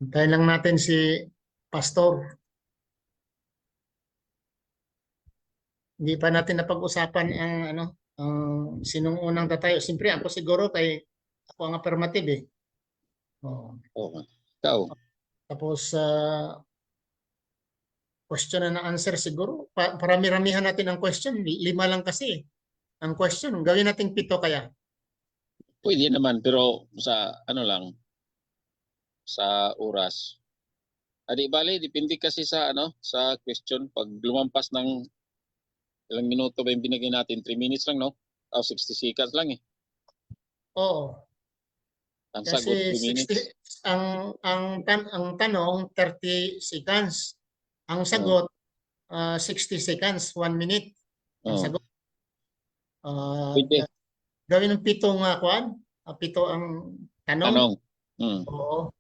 Hintayin lang natin si Pastor. Hindi pa natin napag-usapan ang ano, ang sinong unang tatayo. Siyempre ako siguro kay ako ang affirmative eh. Oh. Oo. Ikaw. Tapos question na answer siguro. Parami-ramihan natin ang question. 5 lang kasi ang question. Gawin natin 7 kaya. Pwede naman pero sa ano lang sa oras. Adi bale, depende kasi sa ano sa question pag lumampas ng ilang minuto ba yung binigay natin? 3 minutes lang, no? O 60 seconds lang eh. Oo. Ang Kasi sagot 3 minutes. 60 ang tanong 30 seconds. Ang Oo. sagot 60 seconds, 1 minute. Ang Oo. sagot. Pwede. Gawin ng 7 nga kuan. 7 ang tanong. Tanong. Hmm. Oo.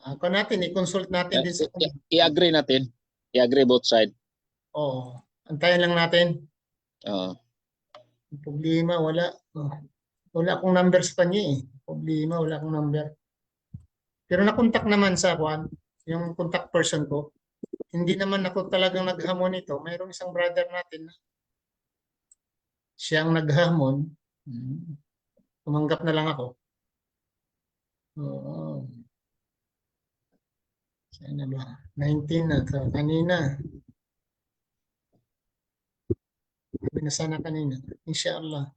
Ako natin i-consult natin din sa I-agree natin. I-agree both side. Oo. Antayin lang natin. Oo. Problema wala. Wala akong number sa kanya eh. Problema wala akong number. Pero na-contact naman sa kuan, yung contact person ko. Hindi naman ako talagang naghamon ito. Mayroong isang brother natin na siyang naghamon. Tumanggap na lang ako. Oo. Saan na ba? 19 na. Kanina. Sabi na sana kanina. Inshallah.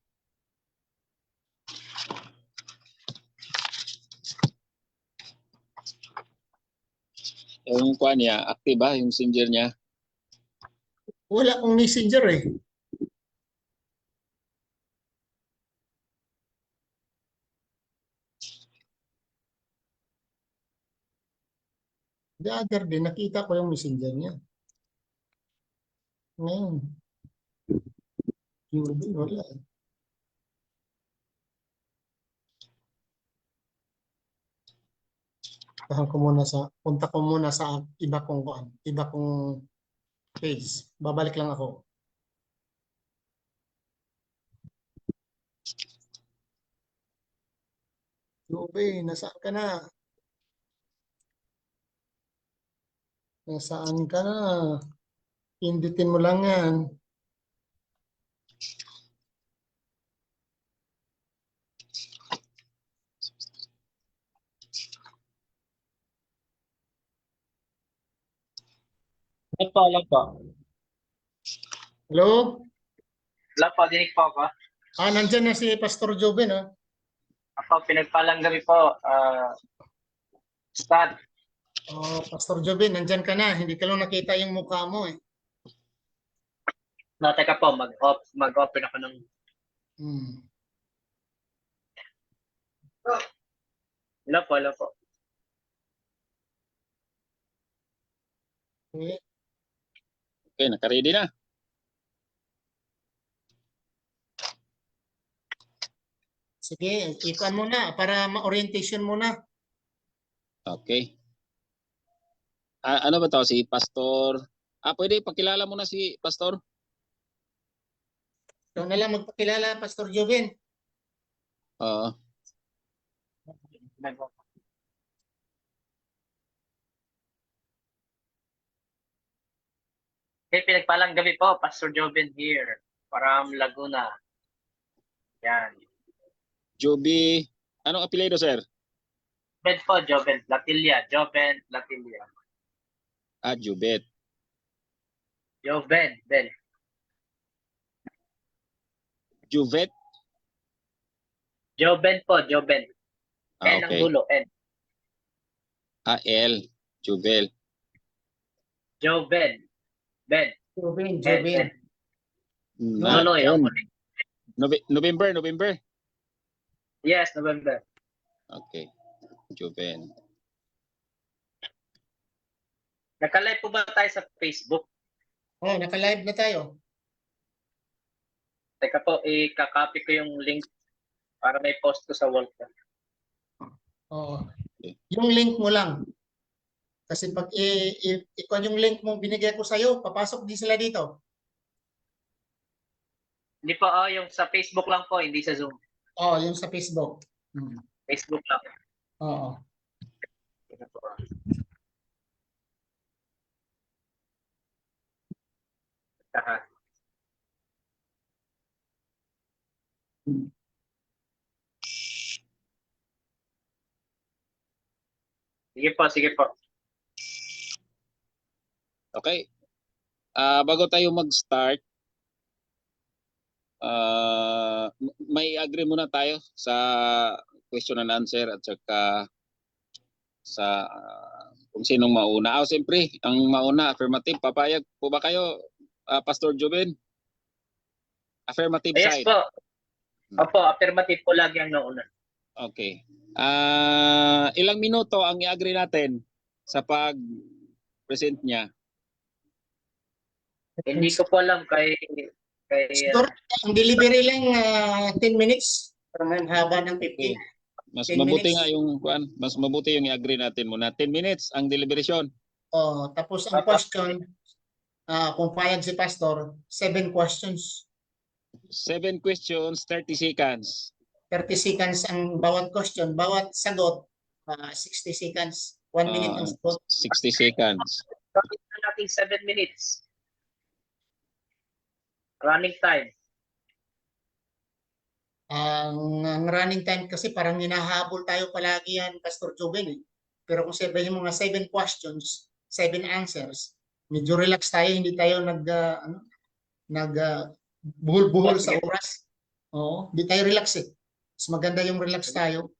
Yung kuha niya, active ba? Yung messenger niya? Wala akong messenger eh. The other day, nakita ko yung messenger niya. Ngayon. Wala. Punta ko muna sa iba kong page. Babalik lang ako. Lube, nasaan ka na? Nasaan ka na? Pindutin mo lang yan. Lang po. Hello? Lang po, dinig po ako. Nandyan na si Pastor Joven, ha? Ako, pinagpalang gabi po. Start. Pastor Joven, nandyan ka na. Hindi ka lang nakita yung mukha mo, eh. No, teka po, mag-open ako ng... Lang po. Okay. Okay, naka-ready na. Sige, ikuan mo na para ma-orientation mo na. Okay. Ano ba to? Si Pastor? Pwede pakilala mo na si Pastor? Ikaw na lang magpakilala, Pastor Joven. Oo. Okay, pinagpalang gabi po. Pastor Joven here. From Laguna. Yan. Joby. Anong apelyido, sir? Ben po, Joven Latilla. Joven Latilla. Jubet. Joven, Ben. Juvet? Joven po, Joven. N ang Okay. dulo, N. L. Juvel. Joven. Ben. Joven, N, Joven. N. Not Tuloy N. ako. November. Yes, November. Okay. Juven. Naka-live po ba tayo sa Facebook? Naka-live na tayo. Teka po, i-copy ko yung link para may post ko sa wall ko. Oo. Yung link mo lang. Kasi pag ikuan yung link mo binigay ko sa'yo, papasok din sila dito. Hindi po, yung sa Facebook lang po, hindi sa Zoom. Yung sa Facebook. Facebook lang. Oo. Teka po. Aha. Sige po, sige po. Okay. Bago tayo mag-start, may agree muna tayo sa question and answer at saka sa kung sinong mauna. Siyempre, ang mauna, affirmative. Papayag po ba kayo, Pastor Joven? Affirmative Yes side. po. Opo, affirmative po lagi ang nauna. Okay. Ilang minuto ang i-agree natin sa pag-present niya? Hindi ko po alam kay Siguro, ang delivery lang 10 minutes. Pero may haba ng 15. Okay. Mas 10 mabuti minutes. nga yung mas mabuti yung i-agree natin muna. 10 minutes ang deliberation. Oh, tapos ang question, kung payag si Pastor, 7 questions. 7 questions, 30 seconds. 30 seconds ang bawat question. Bawat sagot, 60 seconds. 1 minute ang sagot. 60 seconds. bakit na natin 7 minutes? Running time. Ang running time kasi parang hinahabol tayo palagi yan, Pastor Joven. Eh. Pero kung sabihin mga 7 questions, 7 answers, medyo relax tayo, hindi tayo buhol-buhol sa oras. Oo, hindi tayo relax eh. Mas maganda yung relax tayo.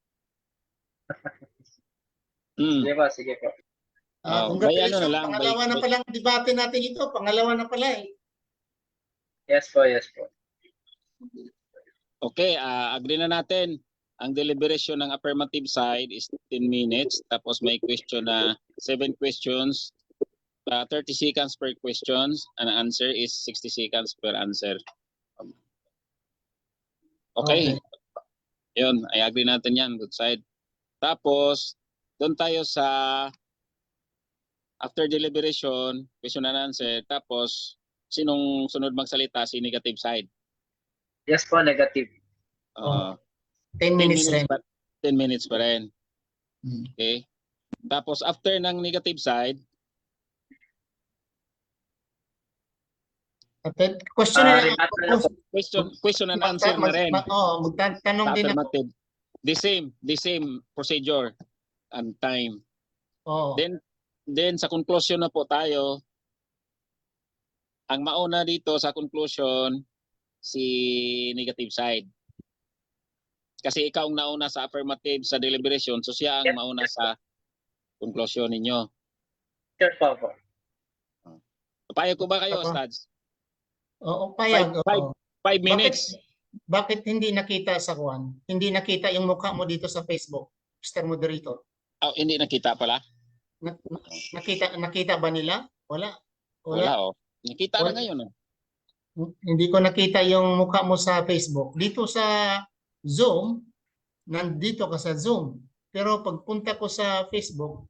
Sige po, sige po. May ano na Congratulations, lang. pangalawa na palang debate natin ito. Pangalawa na pala eh. Yes po, yes po. Okay, agree na natin. Ang deliberation ng affirmative side is 10 minutes. Tapos may question na 7 questions. 30 seconds per questions. An answer is 60 seconds per answer. Okay. Yun, I agree natin yan. Good side. Tapos, doon tayo sa after deliberation, question and answer. Tapos, sinong sunod magsalita? Si negative side. Yes po, negative. 10 minutes rin. 10 minutes pa rin. Okay. Tapos after ng negative side, Question na lang. question and answer na rin. Magtanong din ako. Affirmative. The same procedure and time. Oh. Then sa conclusion na po tayo. Ang mauna dito sa conclusion si negative side. Kasi ikaw ang nauna sa affirmative sa deliberation, so siya ang mauna sa conclusion ninyo. Sure po po. Papayag ko ba kayo, Stads? Oo, payag. 5 minutes. Bakit hindi nakita sa kuwan? Hindi nakita yung mukha mo dito sa Facebook, Mr. Moderator? Hindi nakita pala? Nakita ba nila? Wala. Wala. Nakita na ngayon. Hindi ko nakita yung mukha mo sa Facebook. Dito sa Zoom, nandito ka sa Zoom. Pero pagpunta ko sa Facebook,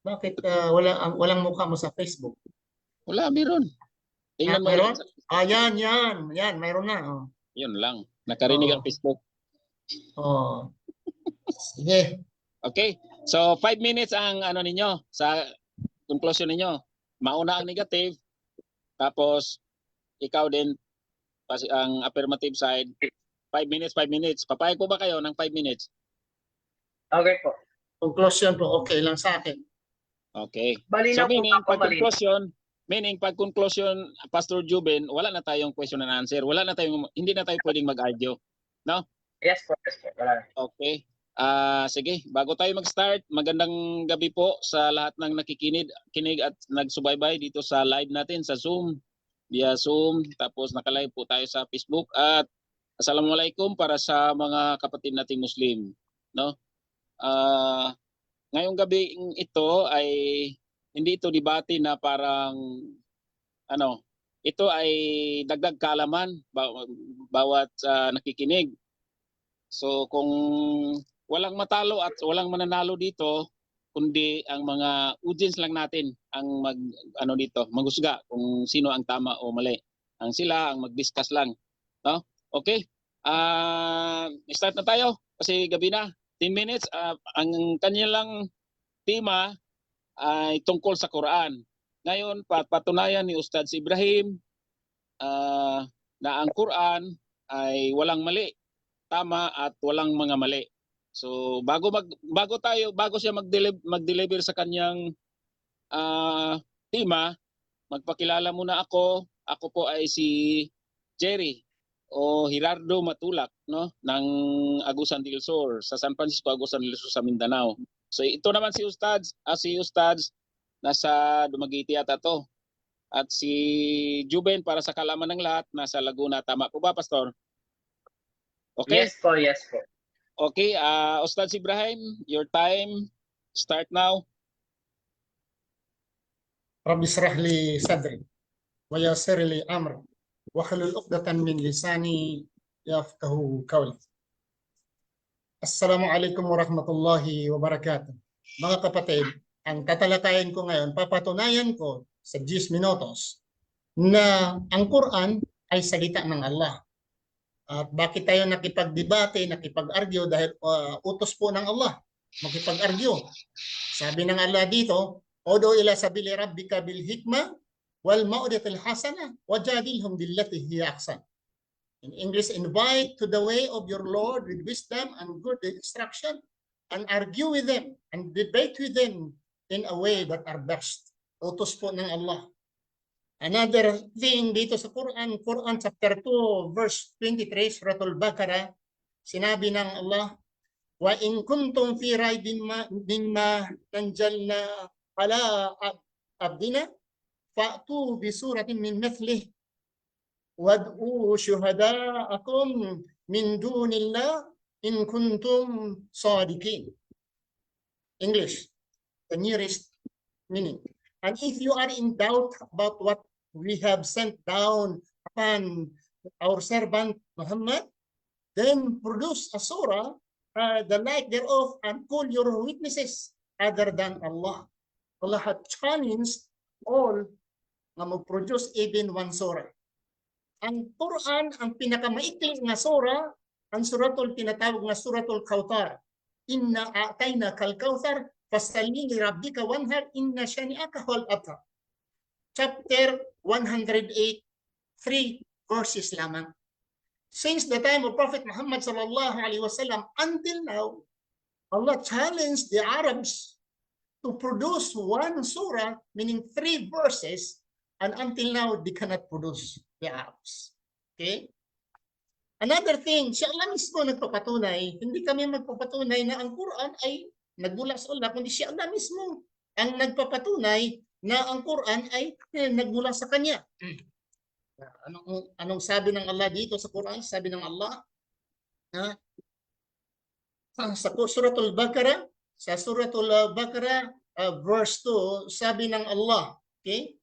bakit walang mukha mo sa Facebook? Wala, meron. Tingnan mo. Meron? Yan, mayroon na. Oh. Yun lang. Nakarinig ang Facebook. Oh. Sige. Okay. So 5 minutes ang ano ninyo sa conclusion ninyo. Mauna ang negative. Tapos ikaw din ang affirmative side. 5 minutes. Papayag po ba kayo ng 5 minutes? Okay po. Conclusion po, okay lang sa akin. Okay. Malinaw So meaning po ako, pag conclusion, Pastor Juben, wala na tayong question and answer. Hindi na tayo pwedeng mag-argue. No? Yes po. Wala. Okay. Sige, bago tayo mag-start, magandang gabi po sa lahat ng nakikinig at nagsubaybay dito sa live natin sa Zoom, via Zoom, tapos naka-live po tayo sa Facebook at assalamualaikum para sa mga kapatid nating Muslim, no? Ngayong gabi ito ay hindi ito debate na parang ito ay dagdag kaalaman bawat nakikinig. So kung walang matalo at walang mananalo dito, kundi ang mga audience lang natin ang maghusga kung sino ang tama o mali. Sila ang mag-discuss lang. No? Okay? Start na tayo kasi gabi na. 10 minutes. Ang kanilang tema ay tungkol sa Quran. Ngayon, patunayan ni Ustad Ibrahim na ang Quran ay walang mali, tama at walang mga mali. So bago siya mag-deliver sa kanyang tema, magpakilala muna ako. Ako po ay si Jerry o Gerardo Matulak, no, ng Agusan del Sur, sa San Francisco, Agusan del Sur sa Mindanao. So ito naman si Ustads nasa Dumaguete ata to. At si Juben, para sa kalaman ng lahat, nasa Laguna. Tama po ba, Pastor? Okay? Yes po, yes po. Okay, Ustads Ibrahim, your time start now. رب اشرح لي صدري ويسر لي أمري واحلل عقدة من لساني يفقهوا قولي. Assalamualaikum warahmatullahi wabarakatuh. Mga kapatid, ang tatalakayin ko ngayon, papatunayan ko sa 10 minutos na ang Quran ay salita ng Allah. At bakit tayo nakipagdebate, nakipag-argue? Dahil utos po ng Allah makipag-argue. Sabi ng Allah dito, Udu ila sabili rabbika bil hikmah wal mau'izatil hasanah wajadilhum billati hiya ahsan. In English, invite to the way of your Lord with wisdom and good instruction, and argue with them and debate with them in a way that are best. Utos po ng Allah. Another thing dito sa Quran, Quran chapter 2, verse 23, Surah Al-Baqarah, sinabi ng Allah, wa in kuntum fi raibin mimma tanjalna ala abdina fa'tu bi suratin min mithlih wad'u syuhada'akum min dunillah in kuntum sadiqin. English, the nearest meaning. And if you are in doubt about what we have sent down upon our servant Muhammad, then produce a surah, the like thereof, and call your witnesses other than Allah. Allah had challenged all na mag-produce even one surah. Ang Quran, ang pinakamaikling na surah, ang suratul tinatawag na suratul Kautsar. Inna a'tayna kal kautsar fasalli li rabbika wanhar inna shani'aka huwal abtar. Chapter 108, 3 verses lamang. Since the time of Prophet Muhammad sallallahu alaihi wasallam until now, Allah challenged the Arabs to produce one surah, meaning 3 verses, and until now they cannot produce the Arabs. Okay? Another thing, si Allah mismo nagpapatunay, hindi kami magpapatunay na ang Quran ay nagmula sa Allah, kundi si Allah mismo ang nagpapatunay na ang Quran ay nagmula sa Kanya. Anong sabi ng Allah dito sa Quran? Sabi ng Allah, sa Suratul Baqarah, verse 2, sabi ng Allah, okay?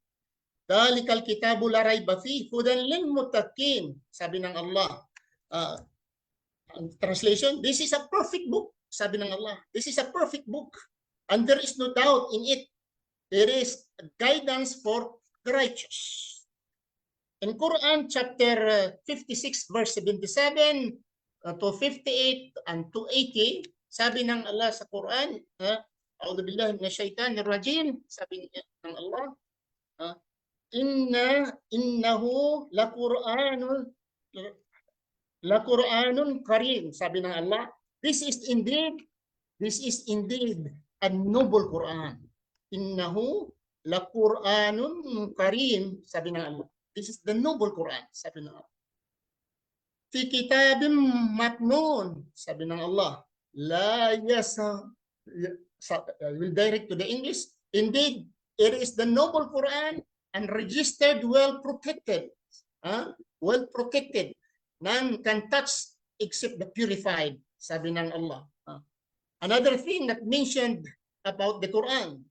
Dalikal kitabu la raiba fihi hudan lil muttaqin. Sabi ng Allah. Translation, this is a perfect book. Sabi ng Allah, this is a perfect book. And there is no doubt in it. There is guidance for the righteous. In Quran chapter 56 verse 77 to 58 and to 80, sabi ng Allah sa Quran, A'udhu billahi minasyaitanir rajim, sabi ng Allah, innahu laqur'anun karim, sabi ng Allah, this is indeed a noble Quran. Innahu laqur'anun karim, sabi ng Allah, this is the noble Quran, sabi ng Allah. Fi kitabim maknun, sabi ng Allah, la yasa, will direct to the English, indeed it is the noble Quran and registered, well protected. Well protected. None can touch except the purified, sabi ng Allah. Another thing that mentioned about the Quran,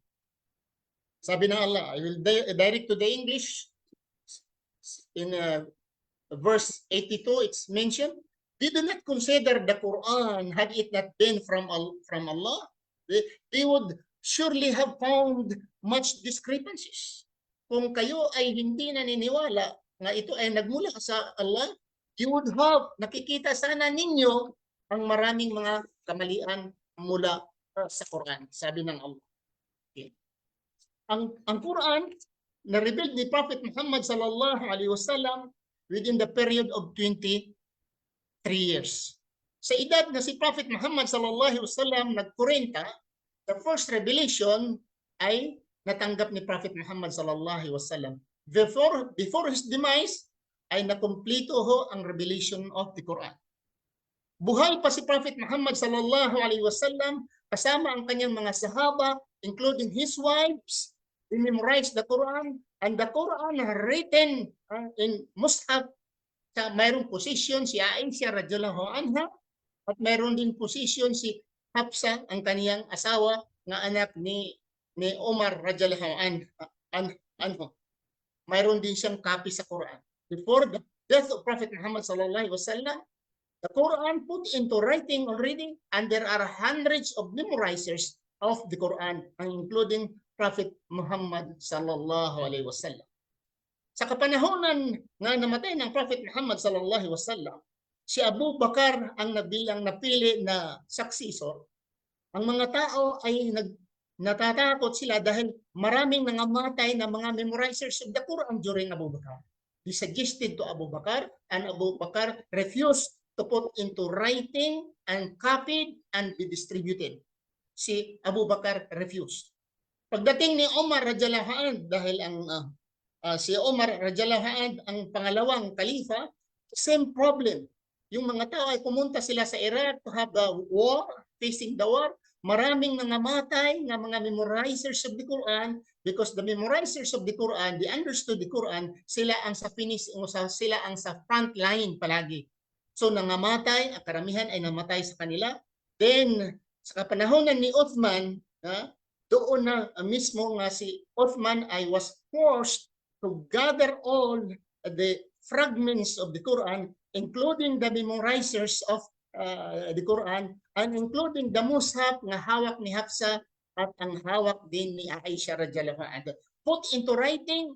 sabi ng Allah, I will direct to the English. In verse 82, it's mentioned, they do not consider the Quran had it not been from Allah. They would surely have found much discrepancies. Kung kayo ay hindi naniniwala na ito ay nagmula sa Allah, you would have, nakikita sana ninyo ang maraming mga kamalian mula sa Quran, sabi ng Allah. Okay. Ang Quran na-revealed ni Prophet Muhammad sallallahu alaihi wasallam within the period of 23 years. Sa edad na si Prophet Muhammad sallallahu alaihi wasallam nag-40, the first revelation ay natanggap ni Prophet Muhammad sallallahu alaihi wasallam. Before his demise ay nakumpleto ho ang revelation of the Quran. Buhay pa si Prophet Muhammad sallallahu alaihi wasallam kasama ang kanyang mga sahaba, including his wives. They memorized the Quran, and the Quran written in Mus'haf. Mayroong position si Aisha radhiyallahu anha, at mayroon din position si Hafsa, ang kaniyang asawa na anak ni Umar radhiyallahu anhu. Mayroon din siyang copy sa Quran. Before the death of Prophet Muhammad sallallahu alaihi wasallam, the Quran put into writing already, and there are hundreds of memorizers of the Quran, including Prophet Muhammad sallallahu alaihi wasallam. Sa kapanahonan nga namatay ng Prophet Muhammad sallallahu alaihi wasallam, si Abu Bakar ang napili na successor. Ang mga tao ay natatakot sila dahil maraming nangamatay na mga memorizers of the Quran during Abu Bakar. He suggested to Abu Bakar, and Abu Bakar refused to put into writing and copied and be distributed. Si Abu Bakar refused. Pagdating ni Umar radhiyallahu anhu, dahil si Umar radhiyallahu anhu ang pangalawang kalifa, same problem. Yung mga tao ay pumunta sila sa Iraq to have a war, facing the war. Maraming nangamatay ng mga memorizers of the Quran, because the memorizers of the Quran, they understood the Quran, sila ang sila ang sa front line palagi. So nangamatay, ang karamihan ay namatay sa kanila. Then sa kapanahonan ni Uthman, doon na mismo nga si Uthman ay was forced to gather all the fragments of the Quran, including the memorizers of the Quran, and including the Mus'haf na hawak ni Hafsa at ang hawak din ni Aisha radhiyallahu anha. Put into writing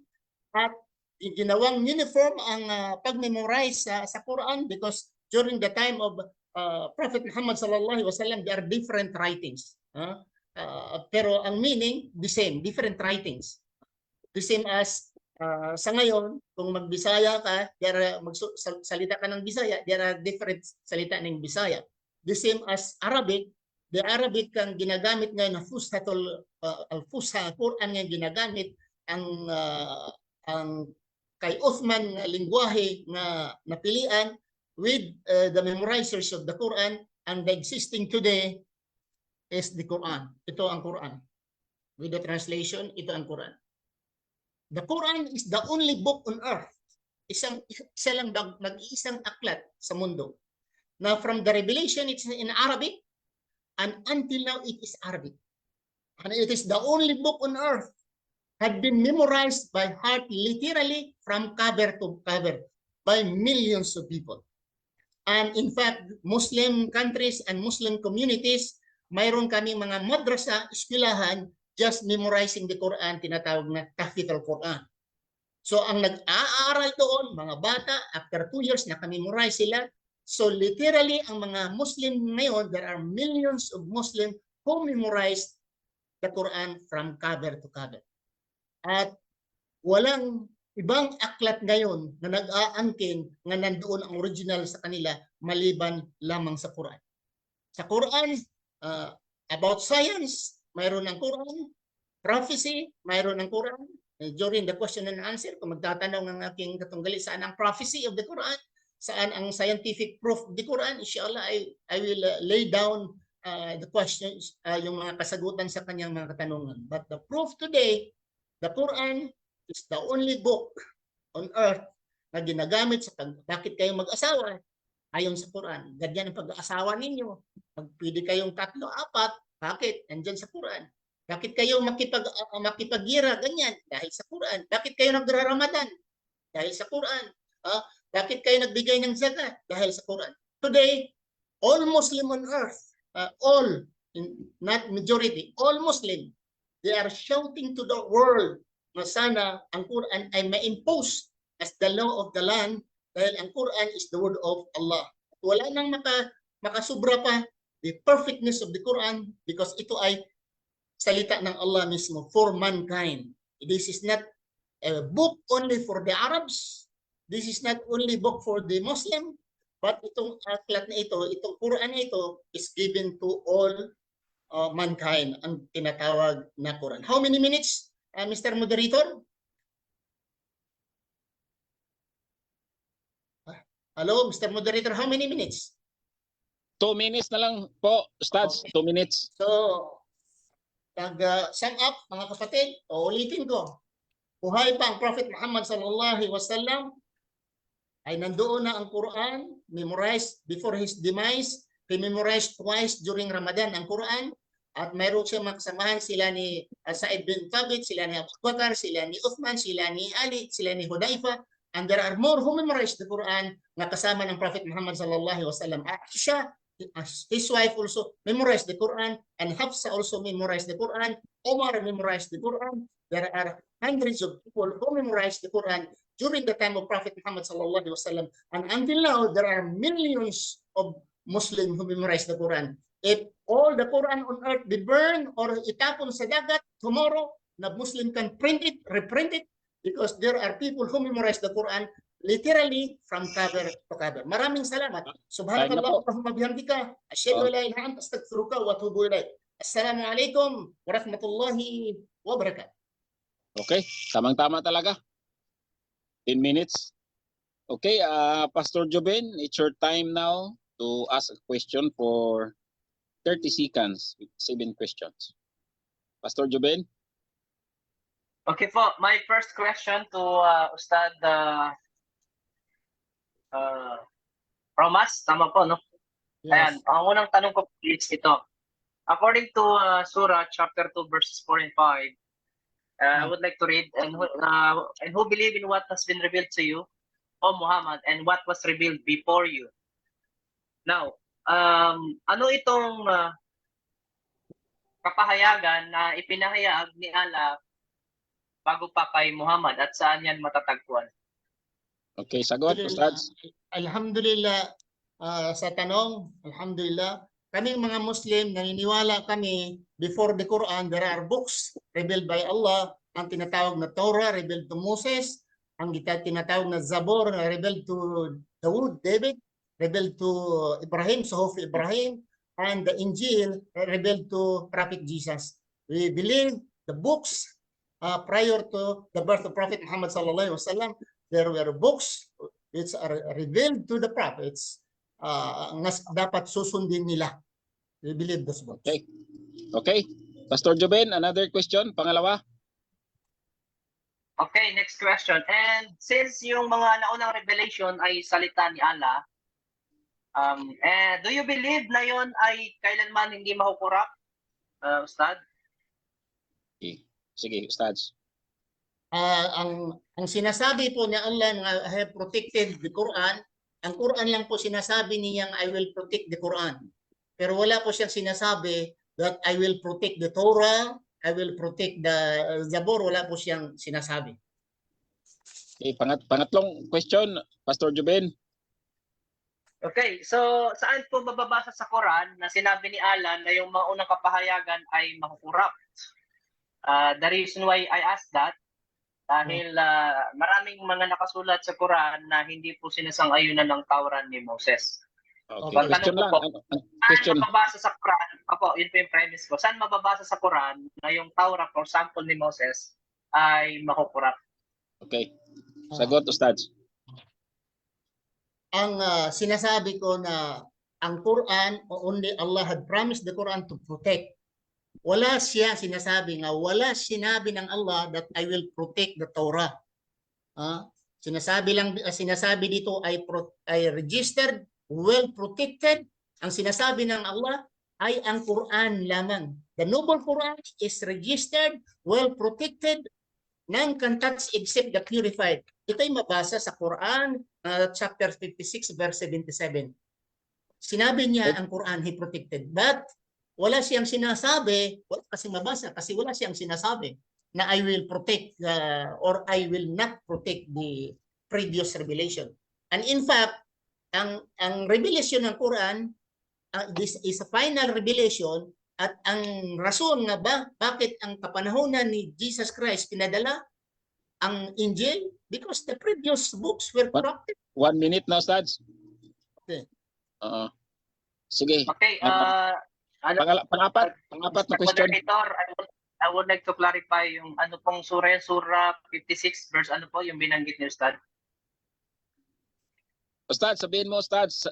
at ginawang uniform ang pag-memorize sa Quran, because during the time of Prophet Muhammad sallallahu alaihi wasallam, there are different writings. Pero ang meaning, the same, different writings. The same as sa ngayon, kung mag-Bisaya ka, magsalita ka ng Bisaya, there are different salita ng Bisaya. The same as Arabic, the Arabic ang ginagamit ngayon na Al-Fusha, Quran nga ginagamit, ang kay Uthman na lingwahe na napilian with the memorizers of the Quran, and the existing today is the Quran. Ito ang Quran. With the translation, ito ang Quran. The Quran is the only book on earth. Isa lang nag-iisang aklat sa mundo. Now from the revelation, it's in Arabic, and until now it is Arabic. And it is the only book on earth had been memorized by heart, literally from cover to cover, by millions of people. And in fact, Muslim countries and Muslim communities, mayroon kami mga madrasa, eskwelahan, just memorizing the Quran, tinatawag na tahfidz al-Quran. So ang nag-aaral doon, mga bata, after 2 years, nakamemorize sila. So literally, ang mga Muslim ngayon, there are millions of Muslims who memorize the Quran from cover to cover. At walang ibang aklat ngayon na nag-aangkin na nandoon ang original sa kanila maliban lamang sa Quran. Sa Quran, about science, mayroon ng Quran. Prophecy, mayroon ng Quran. During the question and answer, kung magtatanong ng aking katunggali saan ang prophecy of the Quran, saan ang scientific proof of the Quran, inshallah, I will lay down the questions, yung mga kasagutan sa kanyang mga katanungan. But the proof today, the Quran is the only book on earth na ginagamit sa bakit kayo mag-asawa ayon sa Quran. Ganyan ang pag-aasawa ninyo. Pwede kayong 3, 4, bakit? Nandiyan sa Quran. Bakit kayo makipag-gira? Ganyan, dahil sa Quran. Bakit kayo nagra-Ramadan? Dahil sa Quran. Bakit kayo nagbigay ng zakat? Dahil sa Quran. Today, all Muslim on earth, all, not majority, all Muslim, they are shouting to the world na sana ang Quran ay ma-impose as the law of the land, dahil ang Quran is the word of Allah. Wala nang makasubra pa the perfectness of the Quran, because ito ay salita ng Allah mismo for mankind. This is not a book only for the Arabs. This is not only book for the Muslim, but itong aklat na ito, itong Quran na ito is given to all mankind, ang tinatawag na Quran. How many minutes, Mr. Moderator? Hello, Mr. Moderator, how many minutes? 2 minutes na lang po, Ustads. Okay. 2 minutes. So, sum up, mga kapatid, ulitin ko. Buhay pa ang Prophet Muhammad sallallahu alaihi wasallam, ay nandoon na ang Quran, memorized before his demise, memorized twice during Ramadan ang Quran, at mayroon siya makasamahan sila ni Sa'id bin Thabit, sila ni Abu Bakar, sila ni Uthman, sila ni Ali, sila ni Hudayfa, and there are more who memorized the Quran na kasama ng Prophet Muhammad sallallahu alaihi wasallam. Siya, his wife also memorized the Quran, and Hafsa also memorized the Quran, Omar memorized the Quran. There are hundreds of people who memorized the Quran during the time of Prophet Muhammad sallallahu alaihi wasallam, and until now there are millions of Muslims who memorized the Quran. If all the Quran on earth be burned or itapon sa dagat tomorrow, the Muslim can print it, reprint it, because there are people who memorize the Quran literally from cover to cover. Maraming salamat. Subhanakallah wa bihamdika, asyhadu an la ilaha illa anta, astaghfiruka wa atubu ilaik. Assalamualaikum warahmatullahi wabarakatuh. Okay, tamang-tama talaga. 10 minutes. Okay, Pastor Joben, it's your time now to ask a question for 30 seconds with 7 questions. Pastor Joben? Okay po, my first question to Ustad Romas, tama po, no? Ayan, Yes. ang unang tanong ko is ito. According to Surah chapter 2 verses 4 and 5, I would like to read, and who believe in what has been revealed to you, O Muhammad, and what was revealed before you. Now, ano itong kapahayagan na ipinahayag ni Allah bago pa kay Muhammad, at saan yan matatagpuan? Okay, sagot, Ustads. Alhamdulillah, sa tanong, alhamdulillah, kaming mga Muslim, naniniwala kami before the Quran, there are books revealed by Allah, ang tinatawag na Torah, revealed to Moses, ang tinatawag na Zabur, revealed to David, revealed to Ibrahim, Suhuf Ibrahim, and the Injil, revealed to Prophet Jesus. We believe the books prior to the birth of Prophet Muhammad sallallahu alaihi wasallam, there were books which are revealed to the prophets, dapat susundin nila. We believe those books. Okay. Okay. Pastor Joben, another question, pangalawa. Okay, next question. And since yung mga naunang revelation ay salita ni Allah, do you believe na yon ay kailanman hindi makukurap, Ustad? Okay. Sige, Ustads. Ang sinasabi po ni Allah na I have protected the Quran, ang Quran lang po sinasabi niyang I will protect the Quran. Pero wala po siyang sinasabi that I will protect the Torah, I will protect the Zabur, wala po siyang sinasabi. Okay, pangatlong question, Pastor Joben. Okay, so saan po mababasa sa Quran na sinabi ni Allah na yung mga unang kapahayagan ay makukurap? The reason why I asked that, dahil maraming mga nakasulat sa Quran na hindi po sinasang-ayunan ng tawran ni Moses. Okay, Pagtanong question ko lang. po, Question. saan mababasa sa Quran? Apo, yun po yung premise ko. Saan mababasa sa Quran na yung Tawra, for example, ni Moses ay makukurap? Okay. Sagot, Ustads. Ang sinasabi ko na ang Quran, only Allah had promised the Quran to protect. Wala siya sinasabi nga, wala sinabi ng Allah that I will protect the Torah. Sinasabi dito ay registered, well protected. Ang sinasabi ng Allah ay ang Quran lamang. The noble Quran is registered, well protected, none can touch except the purified. Ito ay mabasa sa Quran, chapter 56, verse 77. Sinabi niya ang Quran, he protected. But wala siyang sinasabi, wala kasi mabasa, kasi wala siyang sinasabi na I will protect or I will not protect the previous revelation. And in fact, ang revelation ng Quran, this is a final revelation, at ang rason nga ba bakit ang kapanahonan ni Jesus Christ pinadala ang Injil because the previous books were What? corrupted. 1 minute na, Ustads. Okay. Oo. Sige. Okay, ano, Pang-apat na Mr. question. Moderator, I would like to clarify yung ano pong sura, sura 56 verse ano po yung binanggit ni Ustad. Ustads, sabihin mo, Ustads,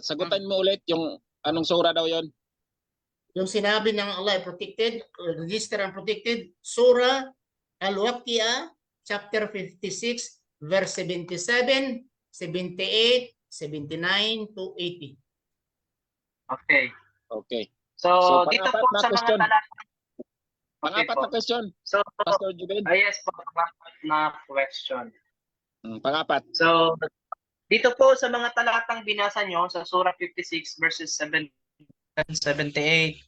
sagutan mo ulit yung anong sura daw yon. Yung sinabi ng Allah ay protected, register and protected, Surah Al-Waqi'ah, chapter 56, verse 77, 78, 79 to 80. Okay. Okay. So, So, dito pang-apat po na sa question. mga talatang Pang-apat po. na question, So, Pastor Juben. yes po, pang-apat na question. Pang-apat. So, dito po sa mga talatang binasa nyo sa Surah 56 verses 7 and 78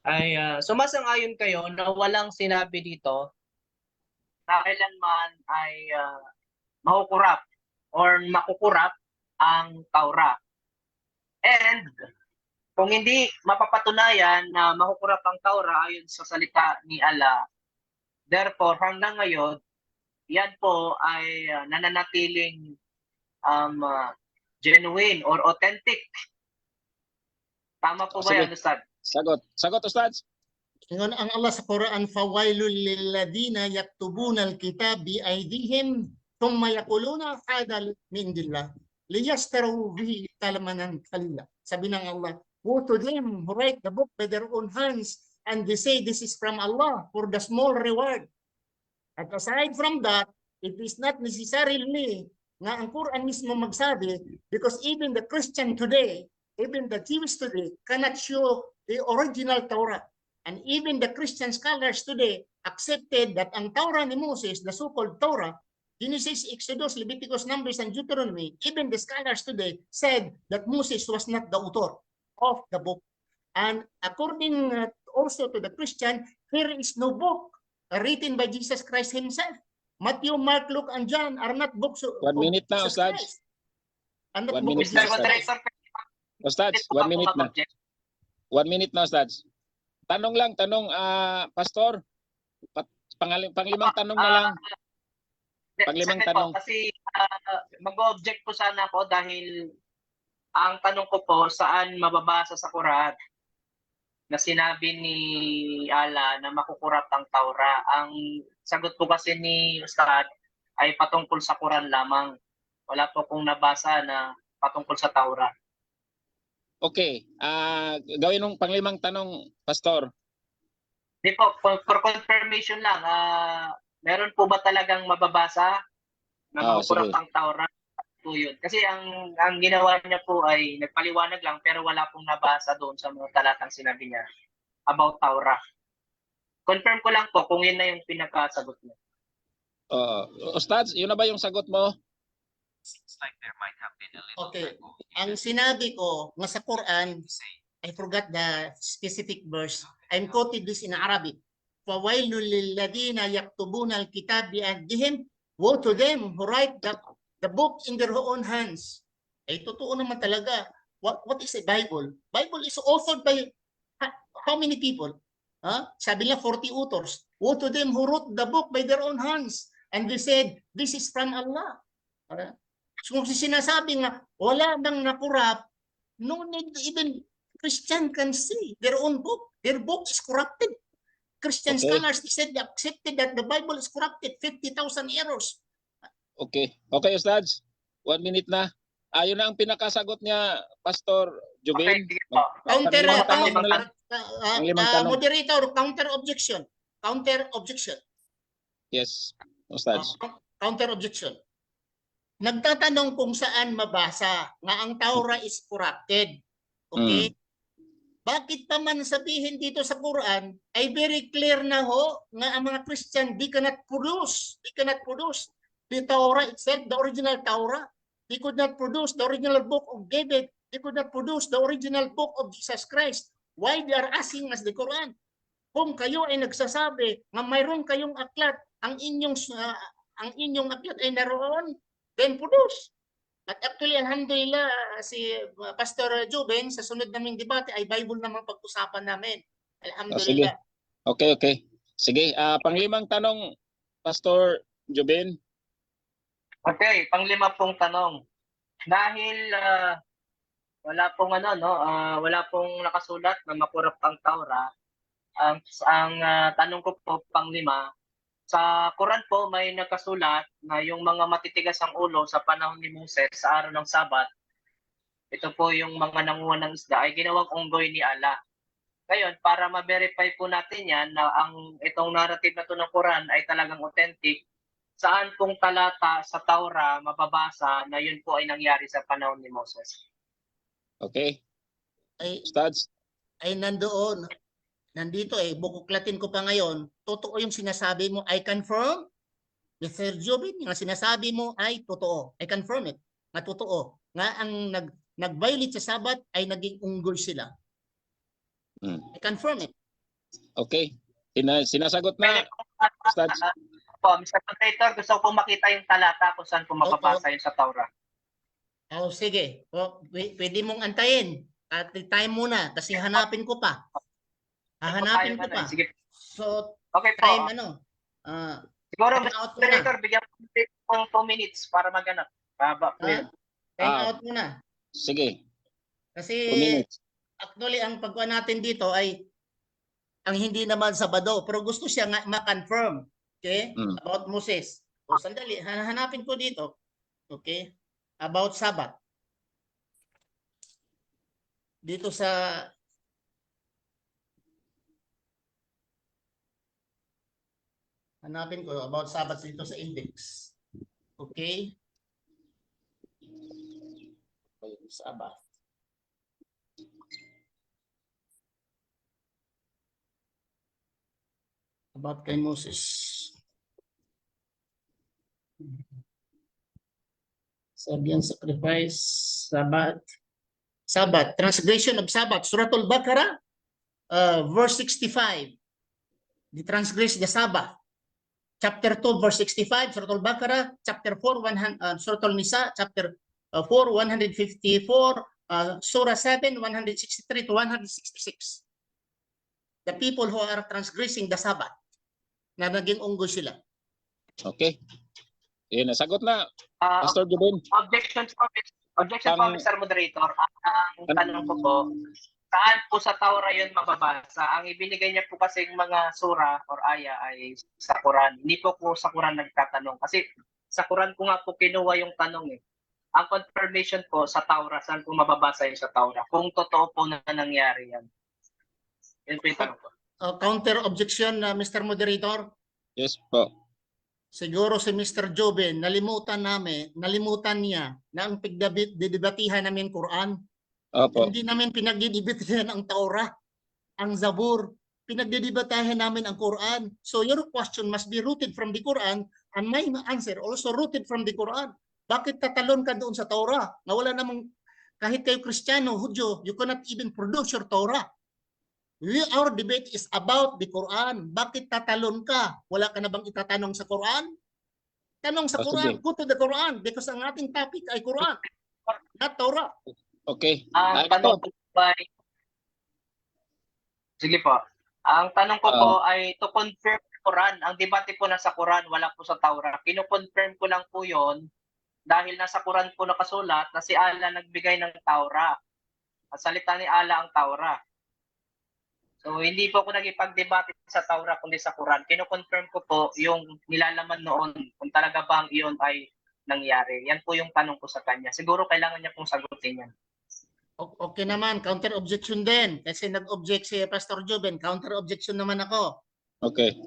ay sumasang-ayon kayo na walang sinabi dito na kailanman ay makukurap or makukurap ang Taura. And kung hindi mapapatunayan na makukurap ang Taura ayon sa salita ni Allah, therefore hanggang ngayon, yan po ay nananatiling genuine or authentic. Tama po ba Sige. yan, Ustad? Sagot. Sagot, Ustads. Ingon ang Allah sa Quran, fawailul lilladina yaktubuna alkitab biaydihim thumma yaquluna hadha min indillah liyastaru bihi thamanan qalila. Sabi ng Allah, woe to them who write the book by their own hands and they say this is from Allah for the small reward. At aside from that, it is not necessarily nga ang Quran mismo magsabi because even the Christian today, even the Jews today cannot show the original Torah. And even the Christian scholars today accepted that ang Torah ni Moses, the so-called Torah, Genesis, Exodus, Leviticus, Numbers, and Deuteronomy, even the scholars today said that Moses was not the author of the book. And according also to the Christian, there is no book written by Jesus Christ himself. Matthew, Mark, Luke, and John are not books of 1 minute na, Jesus Ustads. Christ. And not 1 book of minute Mr. Jesus Christ. Moderator, Ustads, 1 minute na. 1 minute na, Ustads. Tanong lang, Pastor. Panglimang tanong na lang. Panglimang tanong. Kasi mag-object po sana ako dahil ang tanong ko po saan mababasa sa Quran na sinabi ni Allah na makukurap ang Taura. Ang sagot po kasi ni Ustad ay patungkol sa Quran lamang. Wala po kong nabasa na patungkol sa Taura. Okay. Gawin ng panglimang tanong, Pastor. Di po, for confirmation lang, meron po ba talagang mababasa na makukurap sige. ang Taura? Po yun. Kasi ang ginawa niya po ay nagpaliwanag lang pero wala pong nabasa doon sa mga talatang sinabi niya about Taura. Confirm ko lang po kung yun na yung pinakasagot niya. Ustads, yun na ba yung sagot mo? Okay. Ang sinabi ko nga sa Quran, I forgot the specific verse. I'm quoted this in Arabic. فَوَيْلٌ لِلَّذِينَ يَكْتُبُونَ الْكِتَابَ بِأَيْدِيهِمْ woe to them who write the book in their own hands. Ay totoo naman talaga. What is a Bible? Bible is authored by how many people? Sabi niya 40 authors. Woe to them who wrote the book by their own hands. And they said, this is from Allah. So kung sinasabi nga, wala nang nakurap, no need even Christian can see their own book. Their book is corrupted. Christian scholars said they accepted that the Bible is corrupted. 50,000 errors. Okay. Okay, Ustads. 1 minute na. Yun na ang pinakasagot niya, Pastor Jubin. Okay, sige po. Counter, Limang tanong. moderator, counter objection. Counter objection. Yes, Ustads. Counter objection. Nagtatanong kung saan mabasa nga ang Taura is corrupted. Okay? Bakit pa man sabihin dito sa Quran ay very clear na ho nga ang mga Christian they cannot produce the Torah itself, the original Torah. They could not produce the original book of David. They could not produce the original book of Jesus Christ. Why they are asking us the Quran? Kung kayo ay nagsasabi na mayroon kayong aklat, ang inyong aklat ay naroon, then produce. At actually, alhamdulillah, si Pastor Juben, sa sunod naming debate ay Bible naman pag-usapan namin. Alhamdulillah. Okay. Sige, panglimang tanong, Pastor Jubin? Okay, panglima pong tanong. Dahil wala pong wala pong nakasulat na makurap ang Taura, ang tanong ko po panglima, sa Quran po may nakasulat na yung mga matitigas ang ulo sa panahon ni Moses sa araw ng Sabat, ito po yung mga nanguha ng isda ay ginawang unggoy ni Allah. Ngayon, para ma-verify po natin yan na itong narrative na to ng Quran ay talagang authentic, saan pong talata sa Taura mababasa na yun po ay nangyari sa panahon ni Moses? Okay. Ay, Studs? ay nandoon. Nandito bukuklatin ko pa ngayon. Totoo yung sinasabi mo. I confirm. Mr. Jobin, yung sinasabi mo ay totoo. I confirm it. Na totoo. Nga ang nag-violate sa Sabat ay naging unggoy sila. I confirm it. Okay. Sinasagot na, Studs. Po, Mr. Moderator, gusto ko makita yung talata kung saan po mababasa yun sa Taura. Sige. Pwede mong antayin. At time muna kasi hanapin ko pa. Hahanapin ko pa. Sige. So, Okay po. time Siguro, time Mr. out muna. Moderator, bigyan ko ng 2 minutes para maganap. Baba po yun. Time out muna. Sige. 2 Kasi minutes. actually ang pagkuha natin dito ay ang hindi naman Sabado pero gusto siya nga ma-confirm. Okay? About Moses. O sandali, hanapin ko dito. Okay? About Sabat. Dito sa hanapin ko about Sabat dito sa index. Okay? Sabat. About kay Moses. Sabihan sacrifice, Sabat. Sabat, transgression of Sabat. Suratul Baqarah, verse 65. The transgress the Sabbath. Chapter 2, verse 65, Suratul Baqarah. Chapter 4, Suratul Nisa, chapter 4, 154, Surah 7, 163 to 166. The people who are transgressing the Sabbath, na naging unggoy sila. Okay. Yun, nasagot na. Pastor Jubin. Objection po, Mr. Moderator. Ang tanong ko po, saan po sa Taura yun mababasa? Ang ibinigay niya po kasing mga sura or aya ay sa Quran. Hindi po sa Quran nagtatanong. Kasi sa Quran ko nga po kinuha yung tanong eh. Ang confirmation po sa Taura, saan po mababasa yun sa Taura? Kung totoo po na nangyari yan. Yun po yung tanong ko. Counter objection, Mr. Moderator. Yes po. Siguro si Mr. Jobin, nalimutan niya na ang pagdidebatihan namin Quran. Opo. Hindi namin pinagdidebatihan ang Taura, ang Zabur. Pinagdidebatihan namin ang Quran. So your question must be rooted from the Quran and my answer also rooted from the Quran. Bakit tatalon ka doon sa Taura? Na wala namang, kahit kayo Kristiyano, Hudyo, you cannot even produce your Taura. Our debate is about the Quran. Bakit tatalon ka? Wala ka na bang itatanong sa Quran? Tanong sa Quran. Go to the Quran because ang ating topic ay Quran, not Torah. Okay. Ang tanong ko ay, sige po. Ang tanong ko po ay to confirm Quran. Ang debate po nasa Quran, wala po sa Taura. Kino-confirm ko lang po yon dahil nasa Quran po nakasulat na si Allah nagbigay ng Taura. Ang salita ni Allah ang Taura. So, hindi po ako nagipag-debate sa Taura kundi sa Quran. Kino-confirm ko po yung nilalaman noon kung talaga bang iyon ay nangyari. Yan po yung tanong ko sa kanya. Siguro kailangan niya pong sagutin yan. Okay naman, counter objection din. Kasi nag-object si Pastor Joben, counter objection naman ako. Okay.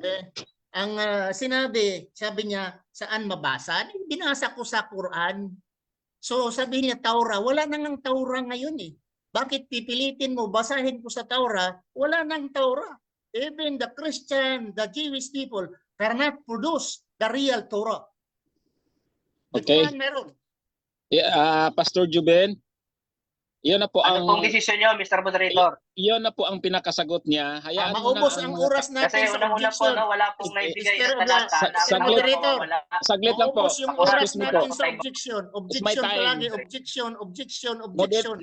Ang sabi niya, saan mabasa? Binasa ko sa Quran. So sabi niya, Taura, wala nang Taura ngayon eh. Bakit pipilitin mo, basahin ko sa Taura, wala nang Taura. Even the Christian, the Jewish people cannot produce the real Torah. Okay. Meron. Pastor Juben, yun na po ano pong desisyon niyo, Mr. Moderator? Yun na po ang pinakakagot niya. Hayaan mo maubos na ang oras natin kasi sa objection. wala pong naibigay na talata. Saglit lang po. Maubos yung oras Excuse me natin po. sa objection. It's my Objection time. palagi. Objection.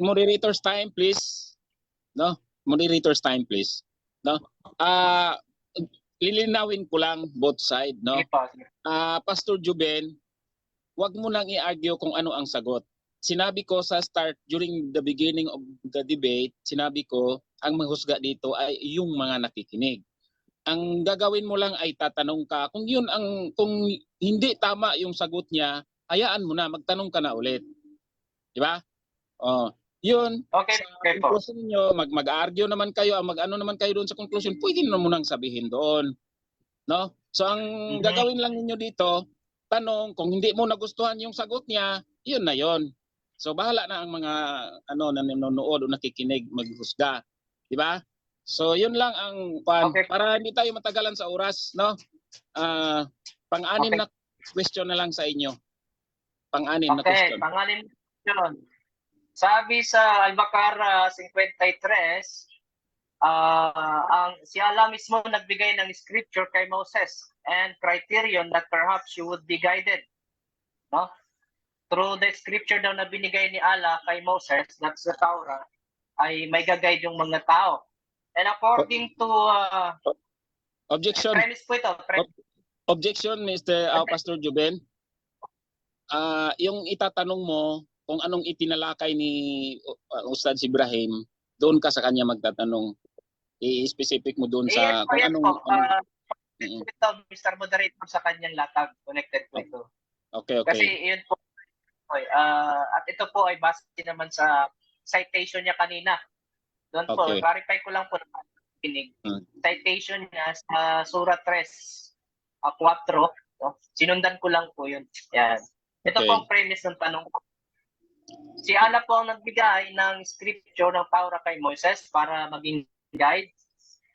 Moderator's time, please. No? Moderator's time, please. No? Lilinawin ko lang both side, no? Pastor Juben, wag mo nang i-argue kung ano ang sagot. Sinabi ko sa start, during the beginning of the debate, sinabi ko, ang maghusga dito ay yung mga nakikinig. Ang gagawin mo lang ay tatanong ka. Kung hindi tama yung sagot niya, hayaan mo na, magtanong ka na ulit. Di ba? Oh, yun. Okay, Sa okay po. conclusion niyo, mag-argue naman kayo, mag-ano naman kayo doon sa conclusion, pwede naman mo nang sabihin doon. No? So ang gagawin lang ninyo dito, tanong, kung hindi mo nagustuhan yung sagot niya, yun na yun. So bahala na ang mga nanonood o nakikinig maghusga, di ba? So yun lang ang Okay. para hindi tayo matagalan sa oras, no? Pang-anim Okay. na question na lang sa inyo. Pang-anim na Okay, question. pangalan yun. Sabi sa Al-Baqarah 53, si Allah mismo nagbigay ng scripture kay Moses and criterion that perhaps you would be guided. No? Through the scripture daw na binigay ni Allah kay Moses, that's the Torah, ay may guide yung mga tao. And according to Objection. premise po ito, Objection, Mr. Pastor Juben. Yung itatanong mo kung anong itinalakay ni Ustad Ibrahim, doon ka sa kanya magtatanong. I-specific mo doon sa kung yes, anong... ito, Mr. Moderator, sa kanyang latag, connected po ito. Okay. Kasi yun po, at ito po ay base naman sa citation niya kanina. Doon po, Okay. clarify ko lang po na pinig. Citation niya sa Surah 3, 4. No? Sinundan ko lang po yun. Yan. Ito Okay. po ang premise ng tanong ko. Si Allah po ang nagbigay ng scripture ng Torah kay Moises para maging guide.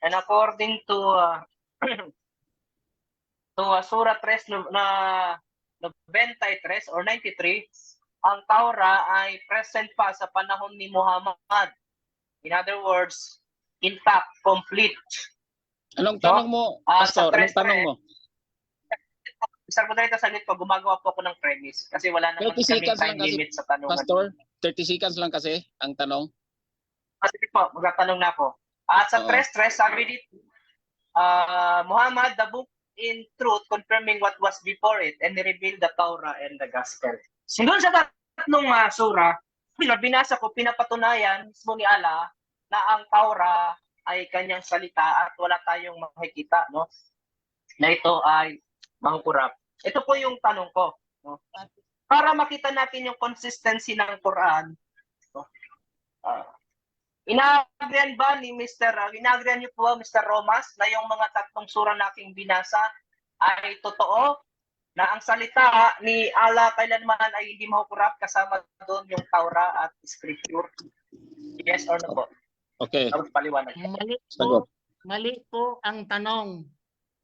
And according to Surah 3 na 93 or 93, ang Torah ay present pa sa panahon ni Muhammad. In other words, intact, complete. Anong tanong mo, Pastor? Anong tanong mo? Mr. Moderator, saglit po, gumagawa po ako ng premise kasi wala naman 30 kaming seconds time lang kasi, limit sa tanungan. Pastor, 30 seconds lang kasi ang tanong. Sige po, magtatanong na ako. Sa 3, sabi dito, Muhammad, the book in truth, confirming what was before it, and revealed the Torah and the Gospel. Doon sa tatlong surah, binasa ko, pinapatunayan mismo ni Allah na ang Torah ay kanyang salita at wala tayong makikita, no? Na ito ay mangkurap. Ito po yung tanong ko, no? Para makita natin yung consistency ng Quran, no? Inagrian ba ni inagrian niyo po, Mr. Romas, na yung mga tatlong sura na aking binasa ay totoo? Na ang salita ni Allah kailanman ay hindi makukurap, kasama doon yung Torah at Scripture? Yes or no po? Okay. Paliwanag. Mali po ang tanong.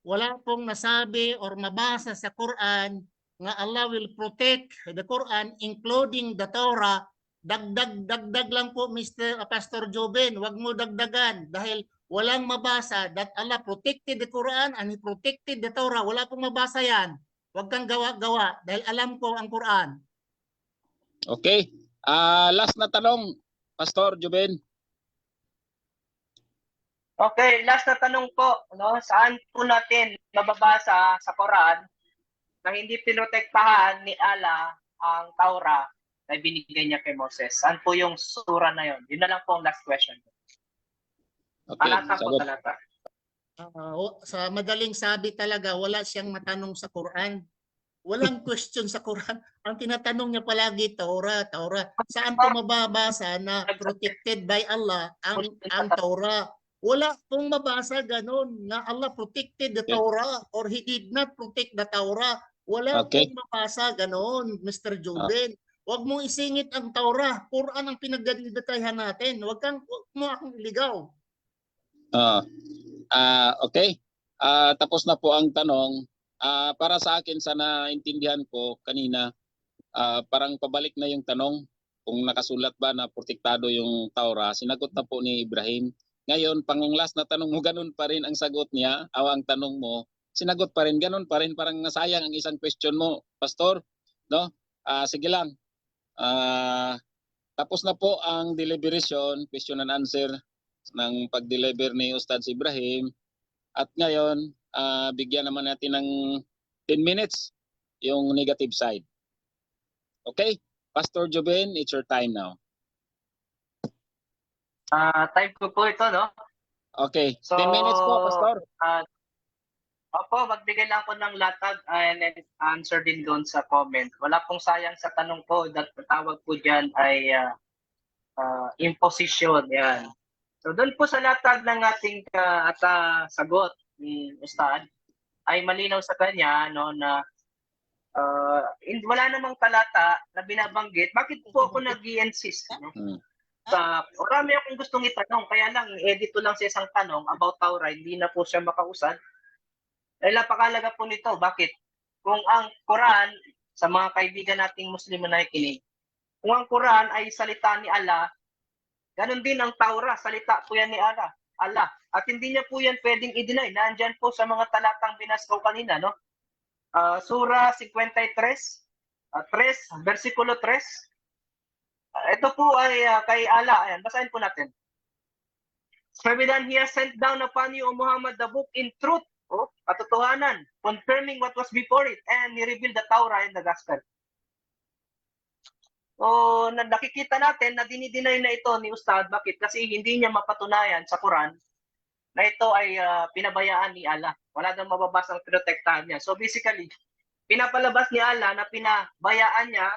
Wala pong nasabi or mabasa sa Quran nga Allah will protect the Quran including the Torah. Dagdag lang po, Mr. Pastor Joben. Wag mo dagdagan dahil walang mabasa that Allah protected the Quran and He protected the Torah. Wala pong mabasa yan. Wag kang gawa-gawa dahil alam ko ang Quran. Okay. Last na tanong, Pastor Joben. Okay, last na tanong po, no? Saan po natin mababasa sa Quran na hindi pinotektahan ni Allah ang Torah na binigay niya kay Moses? Saan po yung sura na yon? Yun na lang po ang last question. Okay, Talata po, sagot. talata. Sa madaling sabi talaga, wala siyang matanong sa Quran. Walang question sa Quran. Ang tinatanong niya palagi, Torah. Saan po mababasa na protected by Allah ang Torah? Wala pong mabasa ganun na Allah protected the Torah or He did not protect the Torah. Wala pong mabasa ganun, Mr. Joben. Huwag mong isingit ang Torah. Quran ang pinagdadatayan natin. Huwag mo akong iligaw. Okay. Tapos na po ang tanong. Para sa akin, sa naintindihan ko kanina, parang pabalik na yung tanong kung nakasulat ba na protektado yung Torah. Sinagot na po ni Ibrahim. Ngayon, pang last na tanong mo, ganun pa rin ang sagot niya, ang tanong mo, sinagot pa rin, ganun pa rin, parang nasayang ang isang question mo, Pastor. No? Sige lang. Tapos na po ang deliberation, question and answer ng pag-deliver ni Ustad Ibrahim. At ngayon, bigyan naman natin ng 10 minutes yung negative side. Okay? Pastor Joben, it's your time now. Time ko po ito, no? Okay, So, 10 minutes po, Pastor. Opo, magbigay lang ako ng latag and then answer din doon sa comment. Wala pong sayang sa tanong ko. Tawag po dyan ay imposition. Yan. So doon po sa latag ng ating sagot ni Ustad, ay malinaw sa kanya no, na wala namang talata na binabanggit. Bakit po ako nag-i-insist? No? Marami akong gustong itanong, kaya lang, edit ko lang sa isang tanong about Taura, hindi na po siya makausad. Dahil napakalaga po nito. Bakit? Kung ang Quran, sa mga kaibigan nating Muslim na nakikinig, kung ang Quran ay salita ni Allah, ganun din ang Taura, salita po yan ni Allah. At hindi niya po yan pwedeng i-deny. Nandyan po sa mga talatang binasgaw kanina, no? Surah 53, 3, versikulo 3. Ito po ay kay Allah. Ayan, basahin po natin. Sabi dan, He has sent down upon you, O Muhammad, the book in truth, katotohanan, confirming what was before it, and He revealed the Torah and the Gospel. So, nakikita natin na dinideny na ito ni Ustad. Bakit? Kasi hindi niya mapatunayan sa Quran na ito ay pinabayaan ni Allah. Wala daw mababasang protektahan niya. So basically, pinapalabas ni Allah na pinabayaan niya